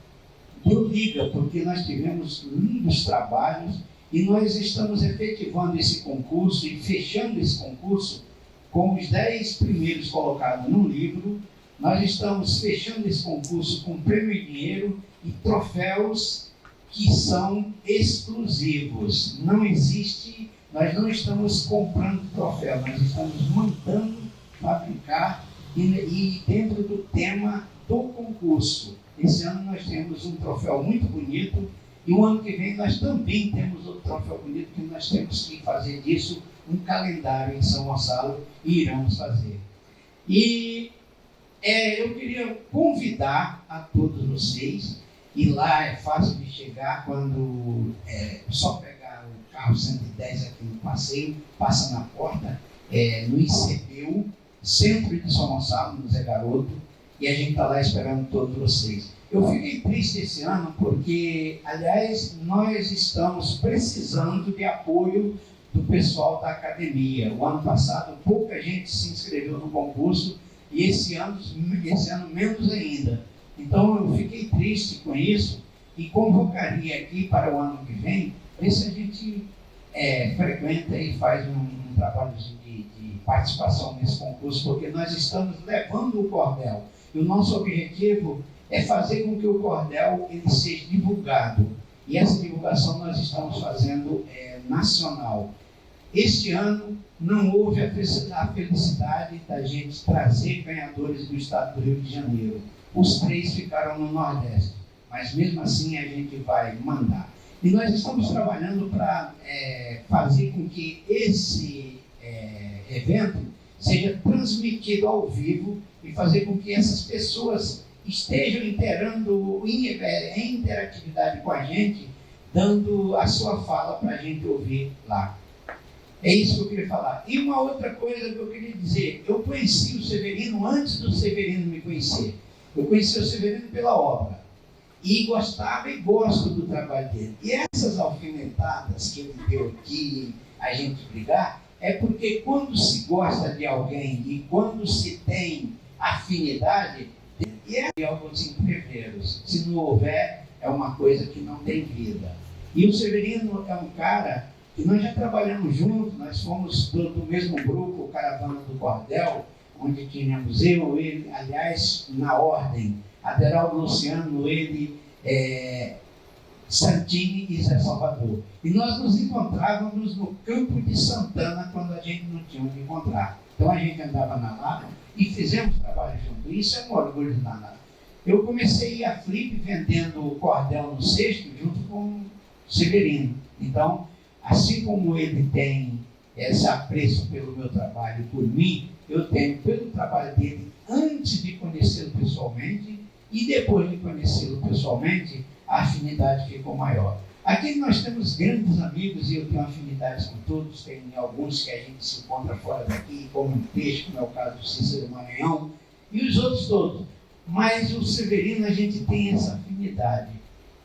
deu liga, porque nós tivemos lindos trabalhos e nós estamos efetivando esse concurso e fechando esse concurso com os 10 primeiros colocados no livro. Nós estamos fechando esse concurso com prêmio em dinheiro e troféus que são exclusivos. Não existe, nós não estamos comprando troféu, nós estamos mandando fabricar e dentro do tema do concurso. Esse ano nós temos um troféu muito bonito e o ano que vem nós também temos outro troféu bonito que nós temos que fazer disso um calendário em São Gonçalo e iremos fazer. E eu queria convidar a todos vocês, e lá é fácil de chegar quando só pegar o carro 110 aqui no passeio, passa na porta, no ICPU, Centro de São Gonçalo, no Zé Garoto, e a gente está lá esperando todos vocês. Eu fiquei triste esse ano porque, aliás, nós estamos precisando de apoio do pessoal da academia. O ano passado, pouca gente se inscreveu no concurso e esse ano menos ainda. Então, eu fiquei triste com isso e convocaria aqui para o ano que vem, ver se a gente frequenta e faz um trabalho de participação nesse concurso, porque nós estamos levando o cordel. E o nosso objetivo é fazer com que o cordel ele seja divulgado. E essa divulgação nós estamos fazendo nacional. Este ano não houve a felicidade da gente trazer ganhadores do estado do Rio de Janeiro. Os 3 ficaram no Nordeste, mas mesmo assim a gente vai mandar. E nós estamos trabalhando para fazer com que esse evento seja transmitido ao vivo e fazer com que essas pessoas estejam interando em interatividade com a gente, dando a sua fala para a gente ouvir lá. É isso que eu queria falar. E uma outra coisa que eu queria dizer, eu conheci o Severino antes do Severino me conhecer. Eu conheci o Severino pela obra e gostava e gosto do trabalho dele. E essas alfinetadas que ele deu aqui, a gente brigar, é porque quando se gosta de alguém e quando se tem afinidade, e é alguns imprevistos. Se não houver, é uma coisa que não tem vida. E o Severino é um cara que nós já trabalhamos juntos, nós fomos do mesmo grupo, Caravana do Cordel, onde tínhamos ele, aliás, na ordem, Aderaldo Luciano, ele, Santini e Zé Salvador. E nós nos encontrávamos no Campo de Santana, quando a gente não tinha onde encontrar. Então a gente andava na Lapa e fizemos trabalho junto. Isso é um orgulho danado. Eu comecei a Flip vendendo cordel no cesto junto com o Severino. Então, assim como ele tem esse apreço pelo meu trabalho e por mim, eu tenho pelo trabalho dele antes de conhecê-lo pessoalmente e depois de conhecê-lo pessoalmente, a afinidade ficou maior. Aqui nós temos grandes amigos e eu tenho afinidades com todos, tem alguns que a gente se encontra fora daqui, como um peixe, como é o caso do Cícero Maranhão, e os outros todos. Mas o Severino, a gente tem essa afinidade.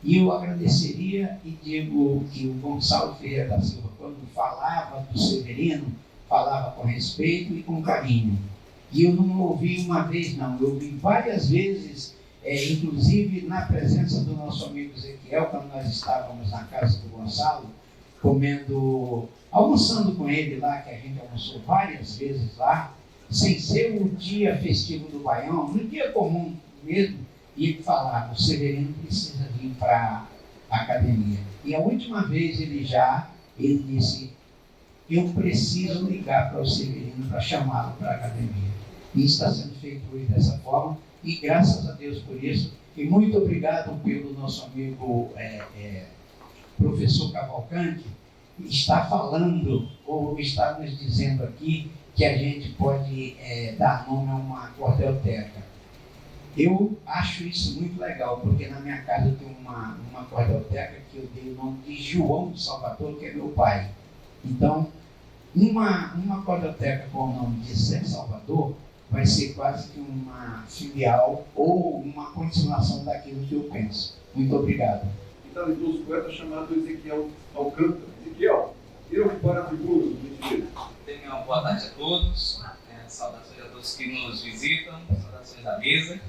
E eu agradeceria e digo que o Gonçalo Ferreira da Silva, quando falava do Severino, falava com respeito e com carinho. E eu não ouvi uma vez, não. Eu ouvi várias vezes, inclusive na presença do nosso amigo Ezequiel, quando nós estávamos na casa do Gonçalo, almoçando com ele lá, que a gente almoçou várias vezes lá, sem ser o dia festivo do Baião, no dia comum mesmo, e falar, o Severino precisa vir para a academia. E a última vez ele disse, eu preciso ligar para o Severino para chamá-lo para a academia. E está sendo feito hoje dessa forma, e graças a Deus por isso, e muito obrigado pelo nosso amigo professor Cavalcante, está falando, ou está nos dizendo aqui, que a gente pode dar nome a uma cordelteca. Eu acho isso muito legal, porque na minha casa eu tenho uma cordelteca que eu dei o nome de João de Salvador, que é meu pai. Então, Uma codoteca com o nome de Ser Salvador vai ser quase que uma filial ou uma continuação daquilo que eu penso. Muito obrigado. E talentoso poeta chamado Ezequiel Alcântara. Ezequiel, ele ocupar a tribuna do Ministério. Tenham uma boa tarde a todos. Saudações a todos que nos visitam, saudações à mesa.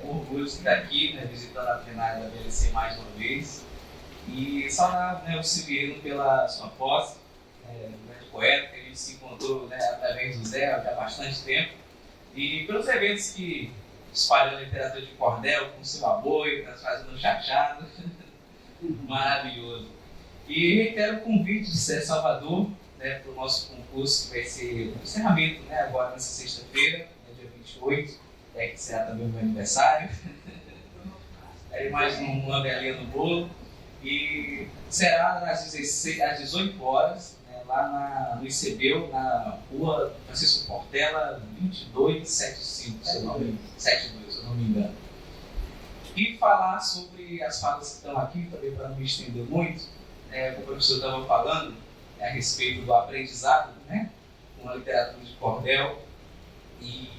Orgulho de estar aqui, visitando a plenária da VLC mais uma vez. E saudar o Sibiano pela sua posse, um grande poeta, que a gente se encontrou através do Zé há bastante tempo. E pelos eventos que espalhou a literatura de cordel, com seu aboio, fazendo chachado. Maravilhoso. E reitero o convite de Ser Salvador, para o nosso concurso, que vai ser o encerramento agora nessa sexta-feira, dia 28, que será também o meu aniversário. Aí mais uma galinha no bolo. E será às 18 horas, lá no ICBEU, na rua Francisco Portela, 2275, se eu não me engano. E falar sobre as falas que estão aqui, também para não me estender muito, o professor estava falando a respeito do aprendizado, com a literatura de cordel e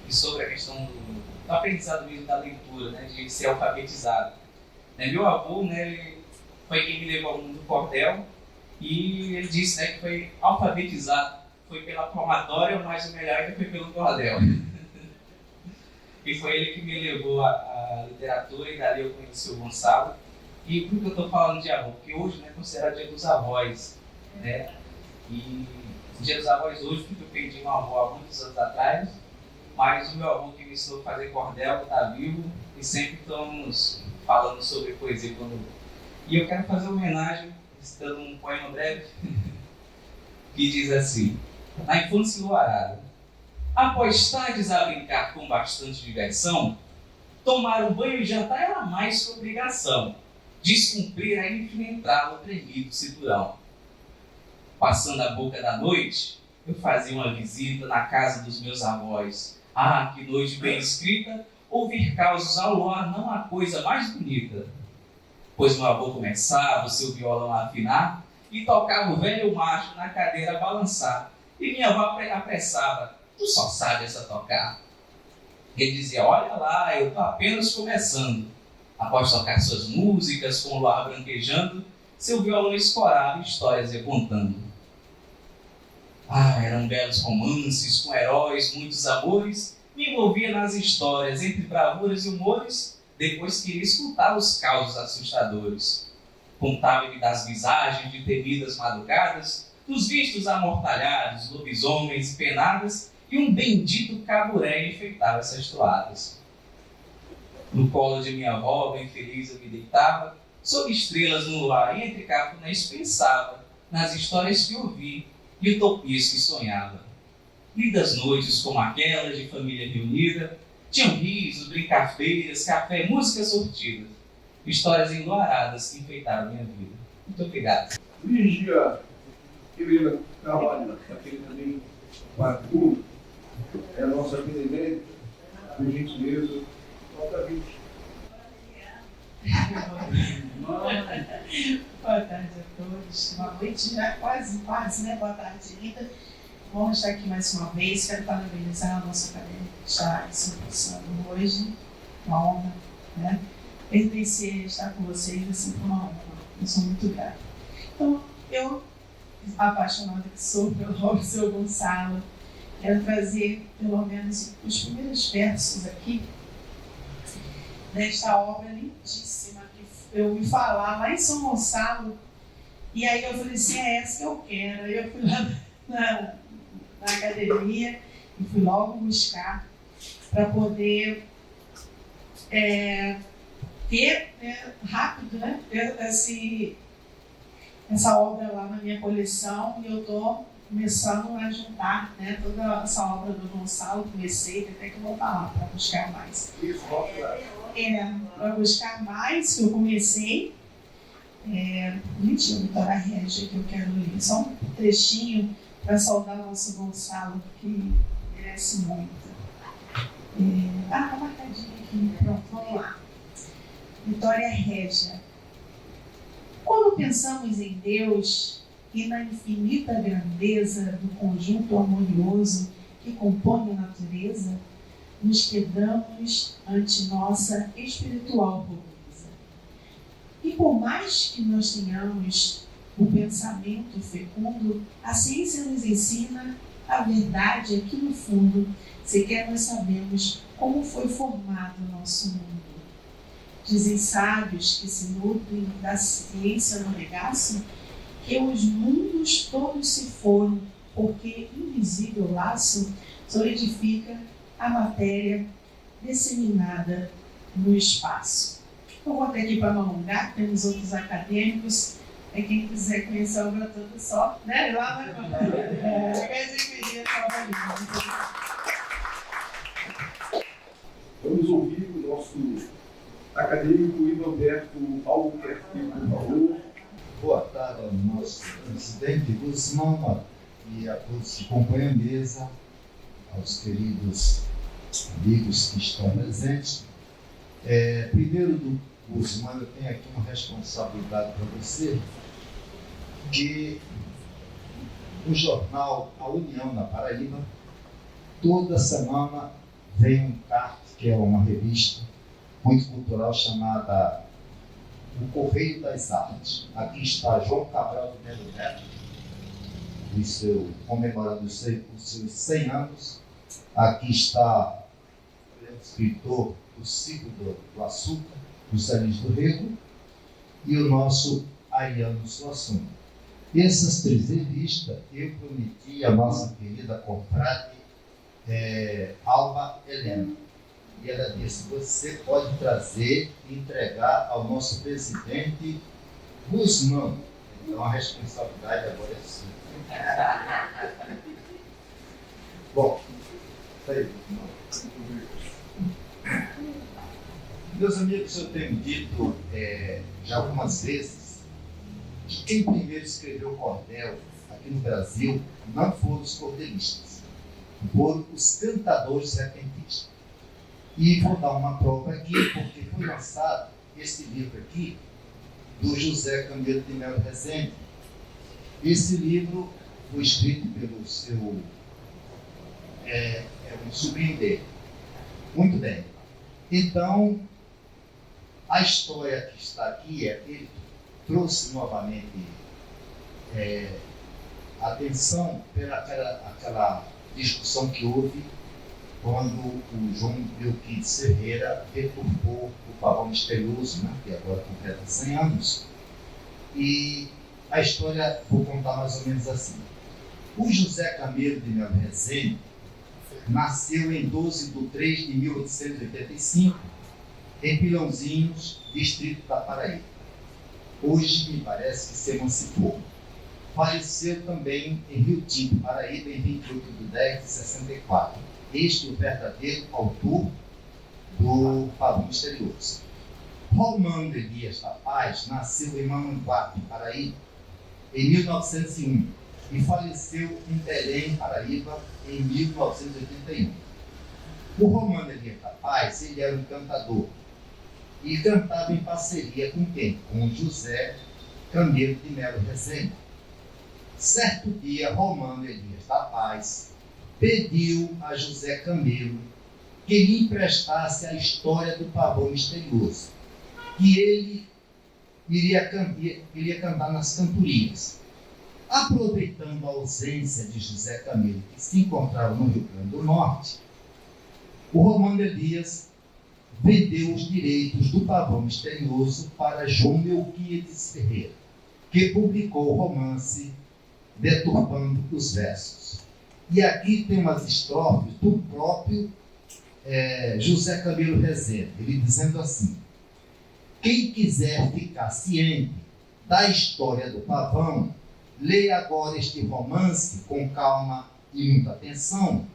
sobre a questão do aprendizado mesmo da leitura, de ser alfabetizado. Meu avô, ele foi quem me levou ao mundo do cordel e ele disse que foi alfabetizado, foi pela palmatória, mas o melhor ainda foi pelo cordel. E foi ele que me levou à literatura e dali eu conheci o Gonçalo. E por que eu estou falando de avô? Porque hoje é considerado Dia dos Avós. E Dia dos Avós hoje, porque eu perdi um avô há muitos anos atrás, mas o meu avô que me ensinou a fazer cordel está vivo e sempre estamos falando sobre poesia. E eu quero fazer uma homenagem, citando um poema breve, que diz assim: na infância enluarada, após tardes a brincar com bastante diversão, tomar um banho e jantar era mais que obrigação. Descumprir era enfrentá-lo tremido cinturão. Passando a boca da noite, eu fazia uma visita na casa dos meus avós. Ah, que noite bem escrita, ouvir causos ao luar não há coisa mais bonita. Pois meu avô começava o seu violão a afinar e tocava o velho macho na cadeira a balançar. E minha avó apressava: tu só sabes a tocar. Ele dizia: olha lá, eu estou apenas começando. Após tocar suas músicas com o luar branquejando, seu violão escorava e histórias ia contando. Eram belos romances com heróis, muitos amores. Me envolvia nas histórias, entre bravuras e humores. Depois queria escutar os causos assustadores. Contava-me das visagens de temidas madrugadas, dos vistos amortalhados, lobisomens e penadas, e um bendito caburé enfeitava essas toadas. No colo de minha avó, bem feliz, eu me deitava, sob estrelas no luar, e entre cafunéis pensava nas histórias que ouvi e utopias que sonhava. Lidas noites como aquelas de família reunida, tinham risos, brincadeiras, café, música sortida, histórias enluaradas que enfeitaram minha vida. Muito obrigado. Lígia Helena Carvalho, aquele também para tudo, é a nossa benemérita, por gentileza. Boa tarde a todos. Boa noite, já quase, boa tarde ainda. Vamos estar aqui mais uma vez. Quero parabenizar a nossa academia que está se passando hoje. Uma honra, pertencer, estar com vocês é sempre uma honra. Eu sou muito grata. Então, eu, apaixonada que sou pelo seu Gonçalo, quero trazer pelo menos os primeiros versos aqui desta obra lindíssima que eu ouvi falar lá em São Gonçalo, e aí eu falei assim: é essa que eu quero. Aí eu fui lá na academia e fui logo buscar para poder ter rápido, ter essa obra lá na minha coleção, e eu estou começando a juntar toda essa obra do Gonçalo. Comecei, até que voltar lá para buscar mais. Para buscar mais, que eu comecei. Vitória Régia, que eu quero ler. Só um trechinho para saudar o nosso Gonçalo, que merece muito. Tá marcadinho aqui. Pronto, vamos lá. Vitória Régia. Quando pensamos em Deus, e na infinita grandeza do conjunto harmonioso que compõe a natureza, nos quedamos ante nossa espiritual pobreza. E por mais que nós tenhamos o pensamento fecundo, a ciência nos ensina a verdade aqui no fundo, sequer nós sabemos como foi formado o nosso mundo. Dizem sábios que se nutrem da ciência no regaço, que os mundos todos se foram, porque invisível laço solidifica a matéria disseminada no espaço. Eu vou até aqui para não alongar, temos outros acadêmicos, quem quiser conhecer a obra toda só, né? Lá vai Vamos ouvir o nosso acadêmico Ivanberto Albuquerque, por favor. Boa tarde ao nosso presidente Guzmão e a todos que compõem a mesa, aos queridos amigos que estão presentes. Primeiro, Guzmão, eu tenho aqui uma responsabilidade para você, que o jornal A União na Paraíba, toda semana vem um CART, que é uma revista muito cultural chamada O Correio das Artes. Aqui está João Cabral de Melo Neto, comemorando os seus 100 anos. Aqui está o escritor do Ciclo do Açúcar, José Luiz do Rego, e o nosso Ariano Suassuna. E essas 3 revistas eu prometi à nossa querida confrade Alba Helena. E ela disse: você pode trazer e entregar ao nosso presidente Guzmão. Então a responsabilidade agora é sua. Bom, meus amigos, eu tenho dito já algumas vezes que quem primeiro escreveu cordel aqui no Brasil não foram os cordelistas, foram os cantadores repentistas. E vou dar uma prova aqui, porque foi lançado esse livro aqui, do José Camilo de Melo Rezende. Esse livro foi escrito pelo seu um sobrinho dele. Muito bem. Então, a história que está aqui ele trouxe novamente atenção pela aquela discussão que houve quando o João Euclides Ferreira deturpou o Pavão Misterioso, né, que agora completa 100 anos. E a história, vou contar mais ou menos assim. O José Camilo de Melo Rezende nasceu em 12 de 3 de 1885, em Pilãozinhos, distrito da Paraíba. Hoje, me parece que se emancipou. Faleceu também em Rio Tinto, Paraíba, em 28 de 10 de 64. Este é o verdadeiro autor do Pavão Misterioso. Romano Elias da Paz nasceu em Mamanguape, Paraíba, em 1901 e faleceu em Belém, Paraíba, em 1981. O Romano Elias da Paz, ele era um cantador e cantava em parceria com quem? Com José Camilo de Melo Rezende. Certo dia, Romano Elias da Paz pediu a José Camilo que lhe emprestasse a história do Pavão Misterioso, que ele iria cantar nas cantorias. Aproveitando a ausência de José Camilo, que se encontrava no Rio Grande do Norte, o Romano Elias vendeu os direitos do Pavão Misterioso para João Euclides Ferreira, que publicou o romance deturpando os versos. E aqui tem umas estrofes do próprio José Camilo Rezende, ele dizendo assim: quem quiser ficar ciente da história do Pavão, leia agora este romance com calma e muita atenção,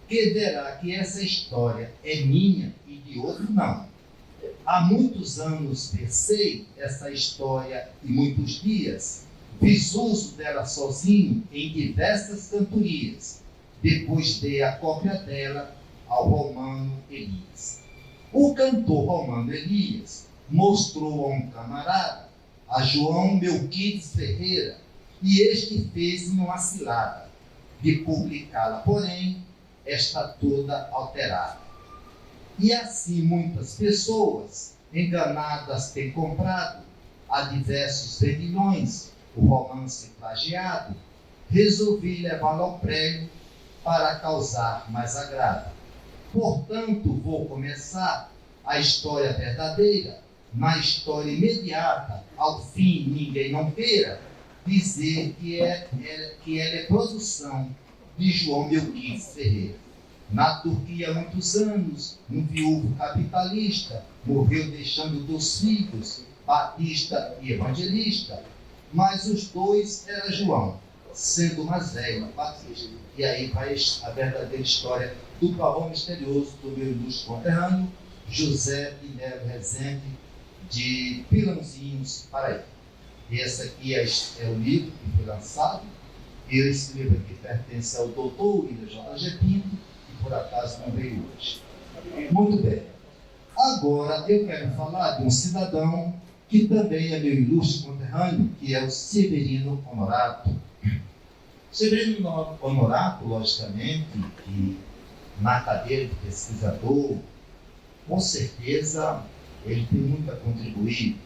que verá que essa história é minha e de outro não. Há muitos anos versei essa história e muitos dias fiz uso dela sozinho em diversas cantorias. Depois dei a cópia dela ao Romano Elias. O cantor Romano Elias mostrou a um camarada, a João Euclides Ferreira, e este fez-me uma cilada de publicá-la, porém, está toda alterada. E assim muitas pessoas enganadas têm comprado a diversos vendilhões o romance plagiado. Resolvi levá-lo ao prego para causar mais agrado. Portanto, vou começar a história verdadeira, na história imediata, ao fim ninguém não queira dizer que ela é produção de João Melquides Ferreira. Na Turquia há muitos anos, um viúvo capitalista morreu deixando 2 filhos, Batista e Evangelista, mas os 2 eram João, sendo o mais velho, Batista. E aí vai a verdadeira história do pavão misterioso do meu ilustre conterrâneo, José Pinheiro Rezende, de Pilãozinhos, Paraíba. Esse aqui é o livro que foi lançado. Eu escrevo aqui, pertence ao doutor William J.G. Pinto, que por acaso não veio hoje. Muito bem. Agora eu quero falar de um cidadão que também é meu ilustre conterrâneo, que é o Severino Honorato. Severino Honorato, logicamente, que na cadeira de pesquisador, com certeza ele tem muito a contribuir,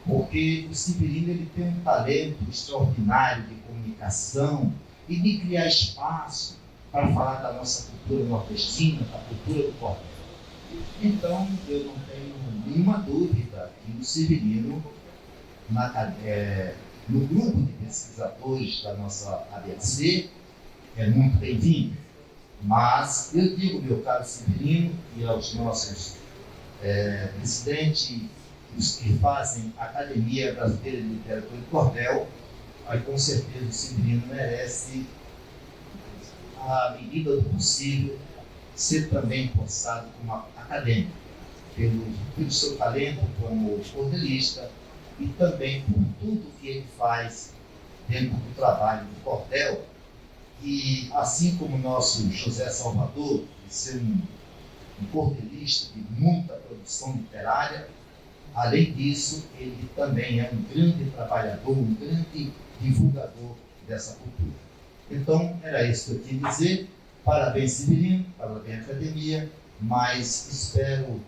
porque o Severino ele tem um talento extraordinário de comunicação e de criar espaço para falar da nossa cultura nordestina, da cultura do cordel. Então, eu não tenho nenhuma dúvida que o Severino, no grupo de pesquisadores da nossa ABC, é muito bem-vindo. Mas eu digo, meu caro Severino, e aos nossos presidentes, os que fazem a Academia Brasileira de Literatura e Cordel, aí com certeza o Severino merece, à medida do possível, ser também forçado como acadêmico, pelo seu talento como cordelista e também por tudo que ele faz dentro do trabalho do cordel. E assim como o nosso José Salvador, de ser um cordelista de muita produção literária, além disso, ele também é um grande trabalhador, um grande divulgador dessa cultura. Então, era isso que eu tinha a dizer. Parabéns, Severino, parabéns, Academia, mas espero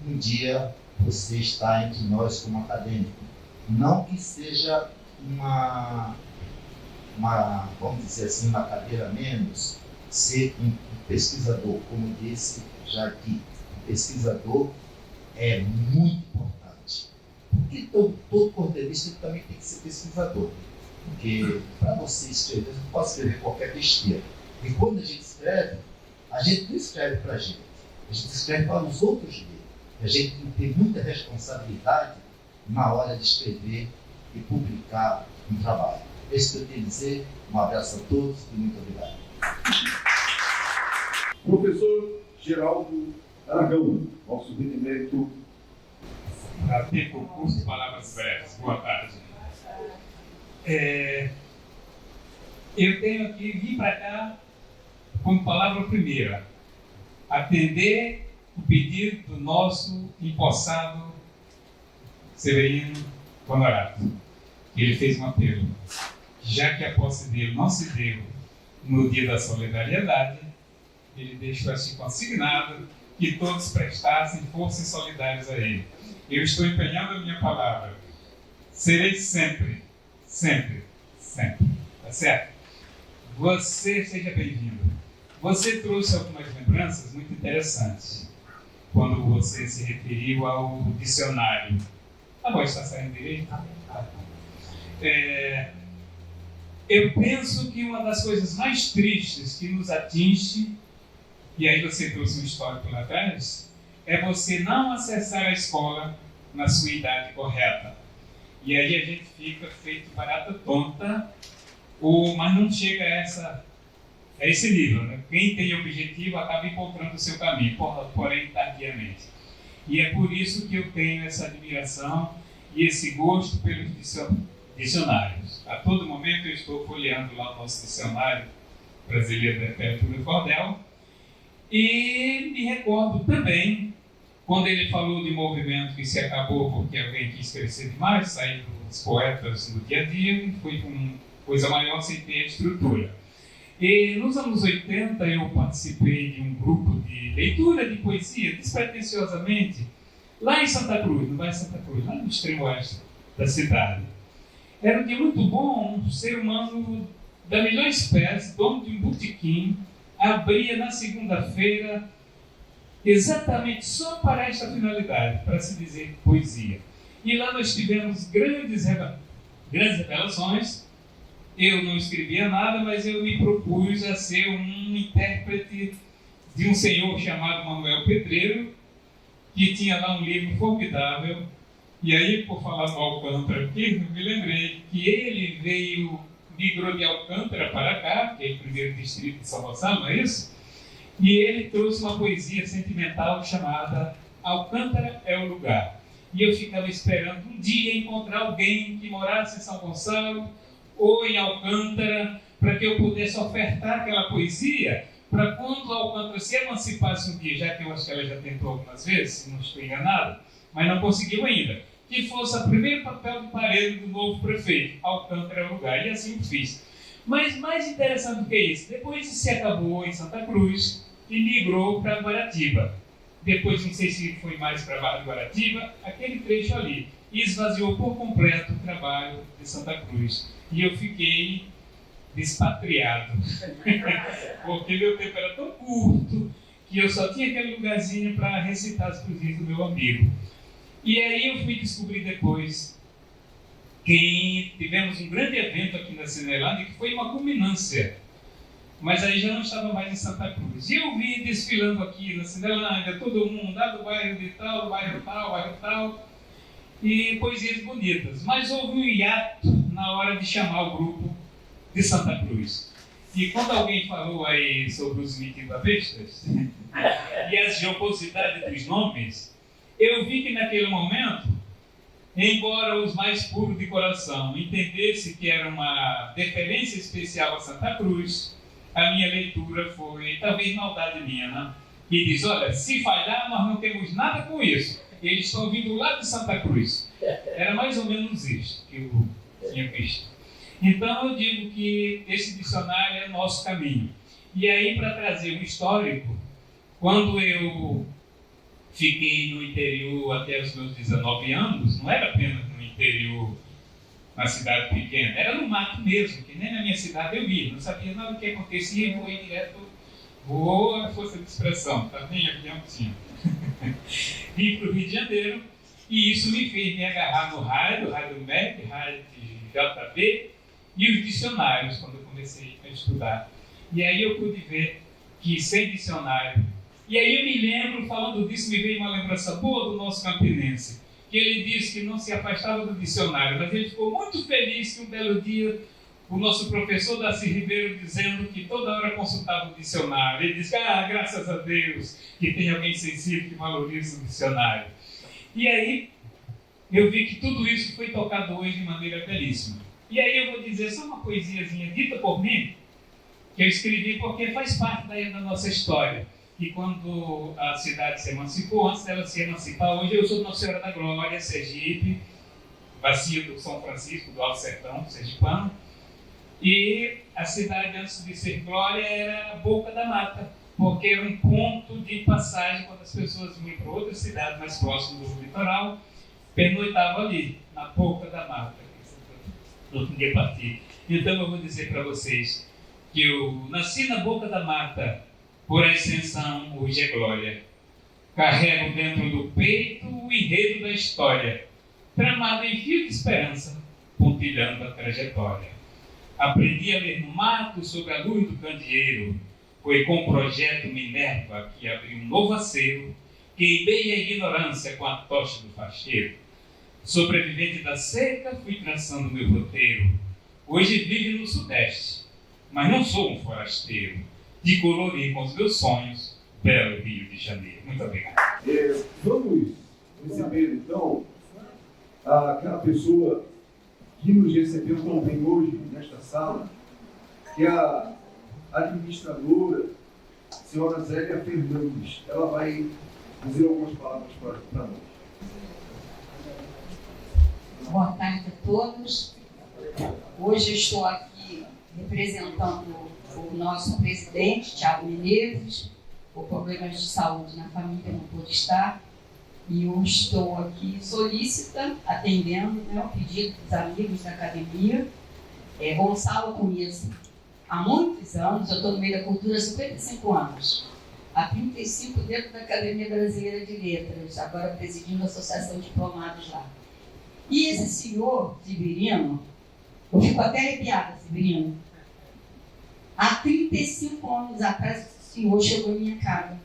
um dia você estar entre nós como acadêmico. Não que seja uma vamos dizer assim, uma cadeira menos, ser um pesquisador, como disse já aqui. O pesquisador é muito importante. Porque todo cordelista também tem que ser pesquisador. Porque para você escrever, você não pode escrever qualquer besteira. E quando a gente não escreve para a gente escreve para os outros lerem. A gente tem muita responsabilidade na hora de escrever e publicar um trabalho. É isso que eu tenho a dizer. Um abraço a todos e muito obrigado. Professor Geraldo Aragão, nosso benemérito. Para ter concurso de palavras breves. Boa tarde. Eu tenho aqui, vim para cá como palavra primeira, atender o pedido do nosso empossado Severino Honorato. Ele fez um apelo. Já que a posse dele não se deu no dia da solidariedade, ele deixou assim consignado que todos prestassem, fossem solidários a ele. Eu estou empenhando a minha palavra. Serei sempre, sempre, sempre. Tá certo? Você seja bem-vindo. Você trouxe algumas lembranças muito interessantes quando você se referiu ao dicionário. A voz está saindo direito? Eu penso que uma das coisas mais tristes que nos atinge, e aí você trouxe um histórico lá atrás, é você não acessar a escola na sua idade correta. E aí a gente fica feito barata tonta, mas não chega a esse nível, né? Quem tem objetivo acaba encontrando o seu caminho, porém tardiamente. E é por isso que eu tenho essa admiração e esse gosto pelos dicionários. A todo momento eu estou folheando lá o nosso dicionário brasileiro da literatura do cordel e me recordo também quando ele falou de movimento que se acabou porque alguém quis crescer demais, sair dos poetas no dia a dia e foi coisa maior sem ter a estrutura. E nos anos 80 eu participei de um grupo de leitura de poesia, despretensiosamente, lá em Santa Cruz, no bairro Santa Cruz, lá no extremo oeste da cidade. Era um dia muito bom, um ser humano da melhor espécie, dono de um botequim, abria na segunda-feira exatamente só para esta finalidade, para se dizer poesia. E lá nós tivemos grandes revelações. Eu não escrevia nada, mas eu me propus a ser um intérprete de um senhor chamado Manuel Pedreiro, que tinha lá um livro formidável. E aí, por falar no Alcântara aqui, eu me lembrei que ele migrou de Alcântara para cá, que é o primeiro distrito de São Gonçalo, não é isso? E ele trouxe uma poesia sentimental chamada Alcântara é o Lugar. E eu ficava esperando um dia encontrar alguém que morasse em São Gonçalo ou em Alcântara, para que eu pudesse ofertar aquela poesia, para quando Alcântara se emancipasse um dia, já que eu acho que ela já tentou algumas vezes, se não estou enganado, mas não conseguiu ainda, que fosse o primeiro papel de parede do novo prefeito, Alcântara é o Lugar, e assim eu fiz. Mas mais interessante do que isso, depois se acabou em Santa Cruz e migrou para Guaratiba. Depois, não sei se foi mais para Barra de Guaratiba, aquele trecho ali, e esvaziou por completo o trabalho de Santa Cruz. E eu fiquei despatriado, porque meu tempo era tão curto que eu só tinha aquele lugarzinho para recitar as poesias do meu amigo. E aí eu fui descobrir depois que tivemos um grande evento aqui na Cinelândia, que foi uma culminância, mas aí já não estava mais em Santa Cruz. E eu vi desfilando aqui na Cinelândia, todo mundo lá do bairro de tal, bairro tal, e poesias bonitas. Mas houve um hiato na hora de chamar o grupo de Santa Cruz. E quando alguém falou aí sobre os mitimbabestas e as jocosidades dos nomes, eu vi que naquele momento, embora os mais puros de coração entendessem que era uma deferência especial a Santa Cruz, a minha leitura foi, talvez maldade minha, né? E diz, olha, se falhar, nós não temos nada com isso. Eles estão vindo lá de Santa Cruz. Era mais ou menos isso que eu tinha visto. Então eu digo que esse dicionário é nosso caminho. E aí, para trazer um histórico, quando eu fiquei no interior até os meus 19 anos, não era apenas no interior, na cidade pequena, era no mato mesmo, que nem na minha cidade eu ia, não sabia nada do que acontecia, voei direto, voou a força de expressão, tá nem avião tinha. Vim para o Rio de Janeiro, e isso me fez me agarrar no rádio MEC, rádio JB, e os dicionários, quando eu comecei a estudar. E aí eu pude ver que sem dicionário, e aí eu me lembro, falando disso, me veio uma lembrança boa do nosso campinense, que ele disse que não se afastava do dicionário, mas ele ficou muito feliz que um belo dia o nosso professor Darcy Ribeiro dizendo que toda hora consultava o dicionário. Ele disse, graças a Deus que tem alguém sensível que valoriza o dicionário. E aí eu vi que tudo isso foi tocado hoje de maneira belíssima. E aí eu vou dizer só uma poesiazinha dita por mim, que eu escrevi porque faz parte da nossa história. E quando a cidade se emancipou, antes dela se emancipar, hoje eu sou Nossa Senhora da Glória, Sergipe, bacia do São Francisco, do Alto Sertão, sergipano. E a cidade, antes de ser Glória, era a Boca da Mata, porque era um ponto de passagem quando as pessoas vinham para outra cidade mais próxima do litoral, pernoitavam ali, na Boca da Mata, que não podia partir. Então eu vou dizer para vocês que eu nasci na Boca da Mata, por extensão, hoje é glória. Carrego dentro do peito o enredo da história, tramado em fio de esperança, pontilhando a trajetória. Aprendi a ler no mato sobre a luz do candeeiro. Foi com o projeto Minerva que abri um novo acero. Queimei a ignorância com a tocha do facheiro. Sobrevivente da seca, fui traçando meu roteiro. Hoje vivo no Sudeste, mas não sou um forasteiro. De colorir com os meus sonhos, belo Rio de Janeiro. Muito obrigado. Vamos receber, então, aquela pessoa que nos recebeu tão bem hoje nesta sala, que é a administradora, senhora Zélia Fernandes. Ela vai dizer algumas palavras para nós. Boa tarde a todos. Hoje eu estou aqui representando o nosso presidente, Thiago Menezes, por problemas de saúde na família, não pôde estar. E eu estou aqui solícita, atendendo, né, o pedido dos amigos da academia. Gonçalo conheço há muitos anos, eu estou no meio da cultura há 55 anos. Há 35 dentro da Academia Brasileira de Letras, agora presidindo a Associação de Diplomados lá. E esse senhor, Severino, eu fico até arrepiada, Severino. Há 35 anos atrás, esse senhor chegou em minha casa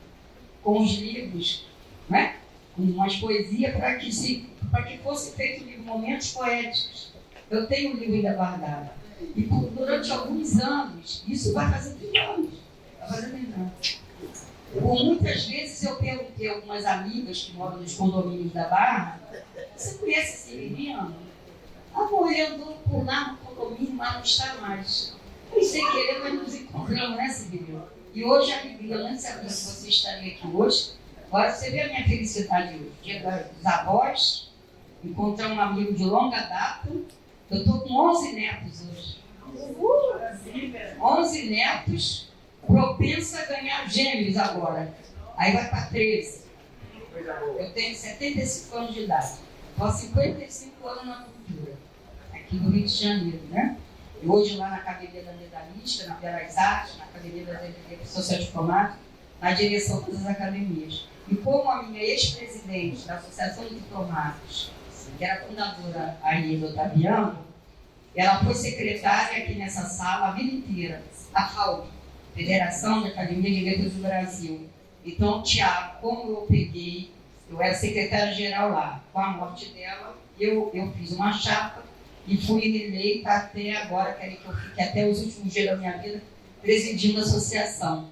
com os livros, né? Com umas poesias para que fosse feito um livro, Momentos Poéticos. Eu tenho o livro ainda guardado. E durante alguns anos, isso vai fazer 30 anos. Vai fazer 30 anos. Por muitas vezes eu perguntei a algumas amigas que moram nos condomínios da Barra: você conhece esse Severino? Amor, ele andou por lá no condomínio, mas não está mais. E sem querer, nós nos encontramos, né, Severino? E hoje a alegria, eu não sabia que você estaria aqui hoje. Agora você vê a minha felicidade hoje. Dia dos avós, encontrar um amigo de longa data. Eu estou com 11 netos hoje. 11 netos, propensa a ganhar gêmeos agora. Aí vai para 13. Eu tenho 75 anos de idade. Estou há 55 anos na cultura, aqui no Rio de Janeiro, né? E hoje lá na Academia da Medalhista, na Belas Artes, na Academia da Social Diplomática, na direção das academias. E como a minha ex-presidente da Associação de Diplomados, que era fundadora Aida Otaviano, ela foi secretária aqui nessa sala a vida inteira, a FAUB, Federação da Academia de Letras do Brasil. Então, Tiago, como eu era secretária-geral lá, com a morte dela, eu fiz uma chapa e fui reeleita até agora, querem que eu fique até os últimos dias da minha vida, presidindo a associação.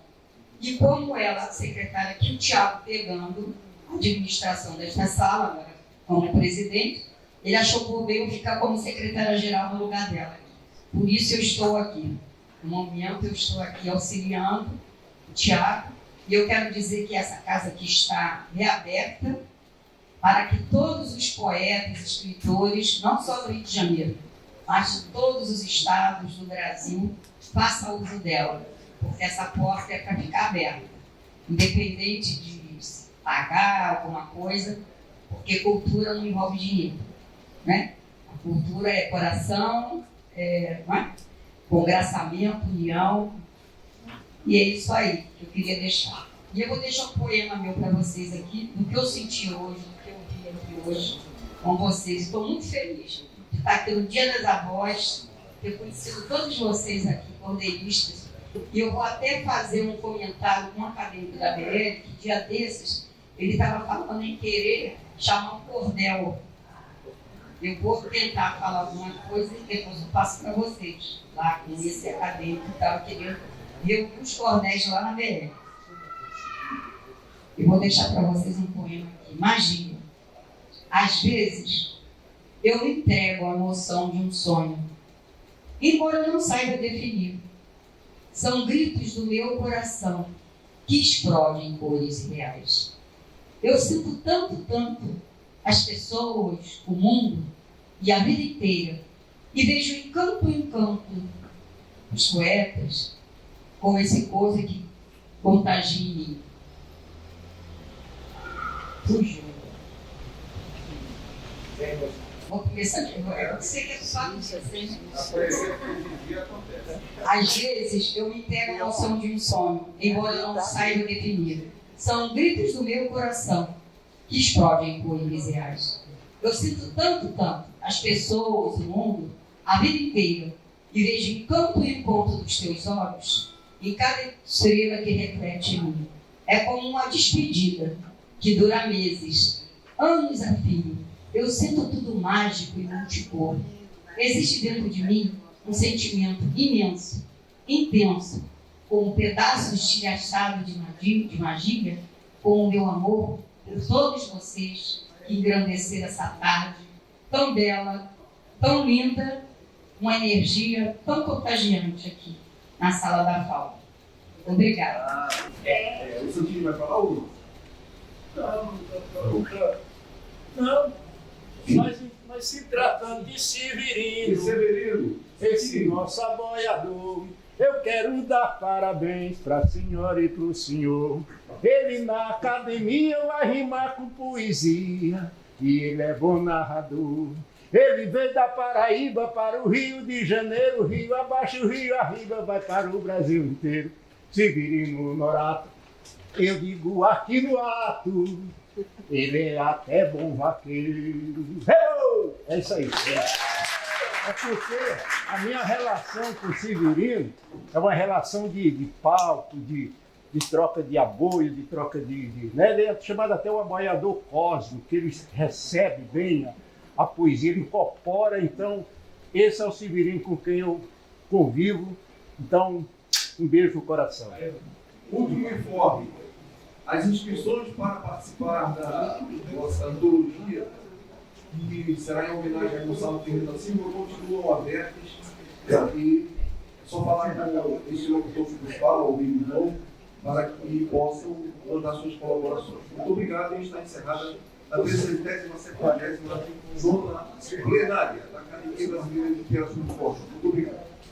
E como ela, secretária, que o Tiago pegando a administração desta sala, agora como presidente, ele achou por bem eu ficar como secretária-geral no lugar dela. Por isso eu estou aqui. No momento eu estou aqui auxiliando o Tiago, e eu quero dizer que essa casa aqui está reaberta para que todos os poetas, escritores, não só do Rio de Janeiro, mas de todos os estados do Brasil, façam uso dela, porque essa porta é para ficar aberta, independente de pagar alguma coisa, porque cultura não envolve dinheiro, né? A cultura é coração, não é? Congraçamento, união, e é isso aí que eu queria deixar. E eu vou deixar um poema meu para vocês aqui, do que eu senti hoje, do que eu vi aqui hoje com vocês. Estou muito feliz de estar aqui no Dia das Avós, ter conhecido todos vocês aqui, cordeiristas. E eu vou até fazer um comentário com um acadêmico da BL, que dia desses, ele estava falando em querer chamar um cordel. Eu vou tentar falar alguma coisa e depois eu passo para vocês, lá com esse acadêmico que estava querendo ver os cordéis lá na BL. Eu vou deixar para vocês um poema aqui. Magia. Às vezes, eu me entrego à noção de um sonho, embora eu não saiba definir. São gritos do meu coração que explodem em cores reais. Eu sinto tanto, tanto as pessoas, o mundo e a vida inteira, e vejo em campo os poetas com esse coisa que contagia em mim. Fugiu. Vou começar de novo. Eu sei que é só isso. Às vezes eu me entrego à noção de um sonho, embora eu não saiba definir. São gritos do meu coração que explodem em cores reais. Eu sinto tanto, tanto as pessoas, o mundo, a vida inteira, e vejo em campo e encontro dos teus olhos, em cada estrela que reflete em mim. É como uma despedida que dura meses, anos a fio. Eu sinto tudo mágico e multicor. Existe dentro de mim um sentimento imenso, intenso, como um pedaço estilhaçado de magia, com o meu amor por todos vocês que engrandeceram essa tarde tão bela, tão linda, uma energia tão contagiante aqui na sala da FAUB. Obrigada. O Santinho vai falar ou não? Mas se tratando de Severino. esse nosso aboiador. Eu quero dar parabéns para a senhora e para o senhor. Ele na academia vai rimar com poesia e ele é bom narrador. Ele veio da Paraíba para o Rio de Janeiro, Rio abaixo, Rio arriba, vai para o Brasil inteiro. Severino Norato, eu digo aqui no ato, ele é até bom vaqueiro. É isso aí. É porque a minha relação com o Severino é uma relação de palco, de troca de aboio, de troca né? Ele é chamado até o aboiador cósmico, que ele recebe bem a poesia, ele incorpora. Então, esse é o Severino com quem eu convivo. Então, um beijo no coração. Último informe. As inscrições para participar da nossa antologia, que será em homenagem a Gonçalo Ferreira da Silva, continuam abertas. E é só falar com esse locutor que nos fala, o Miguel, para que possam mandar suas colaborações. Muito obrigado e está encerrada a 370ª zona plenária da Academia Brasileira de Teatro do Forte. Muito obrigado.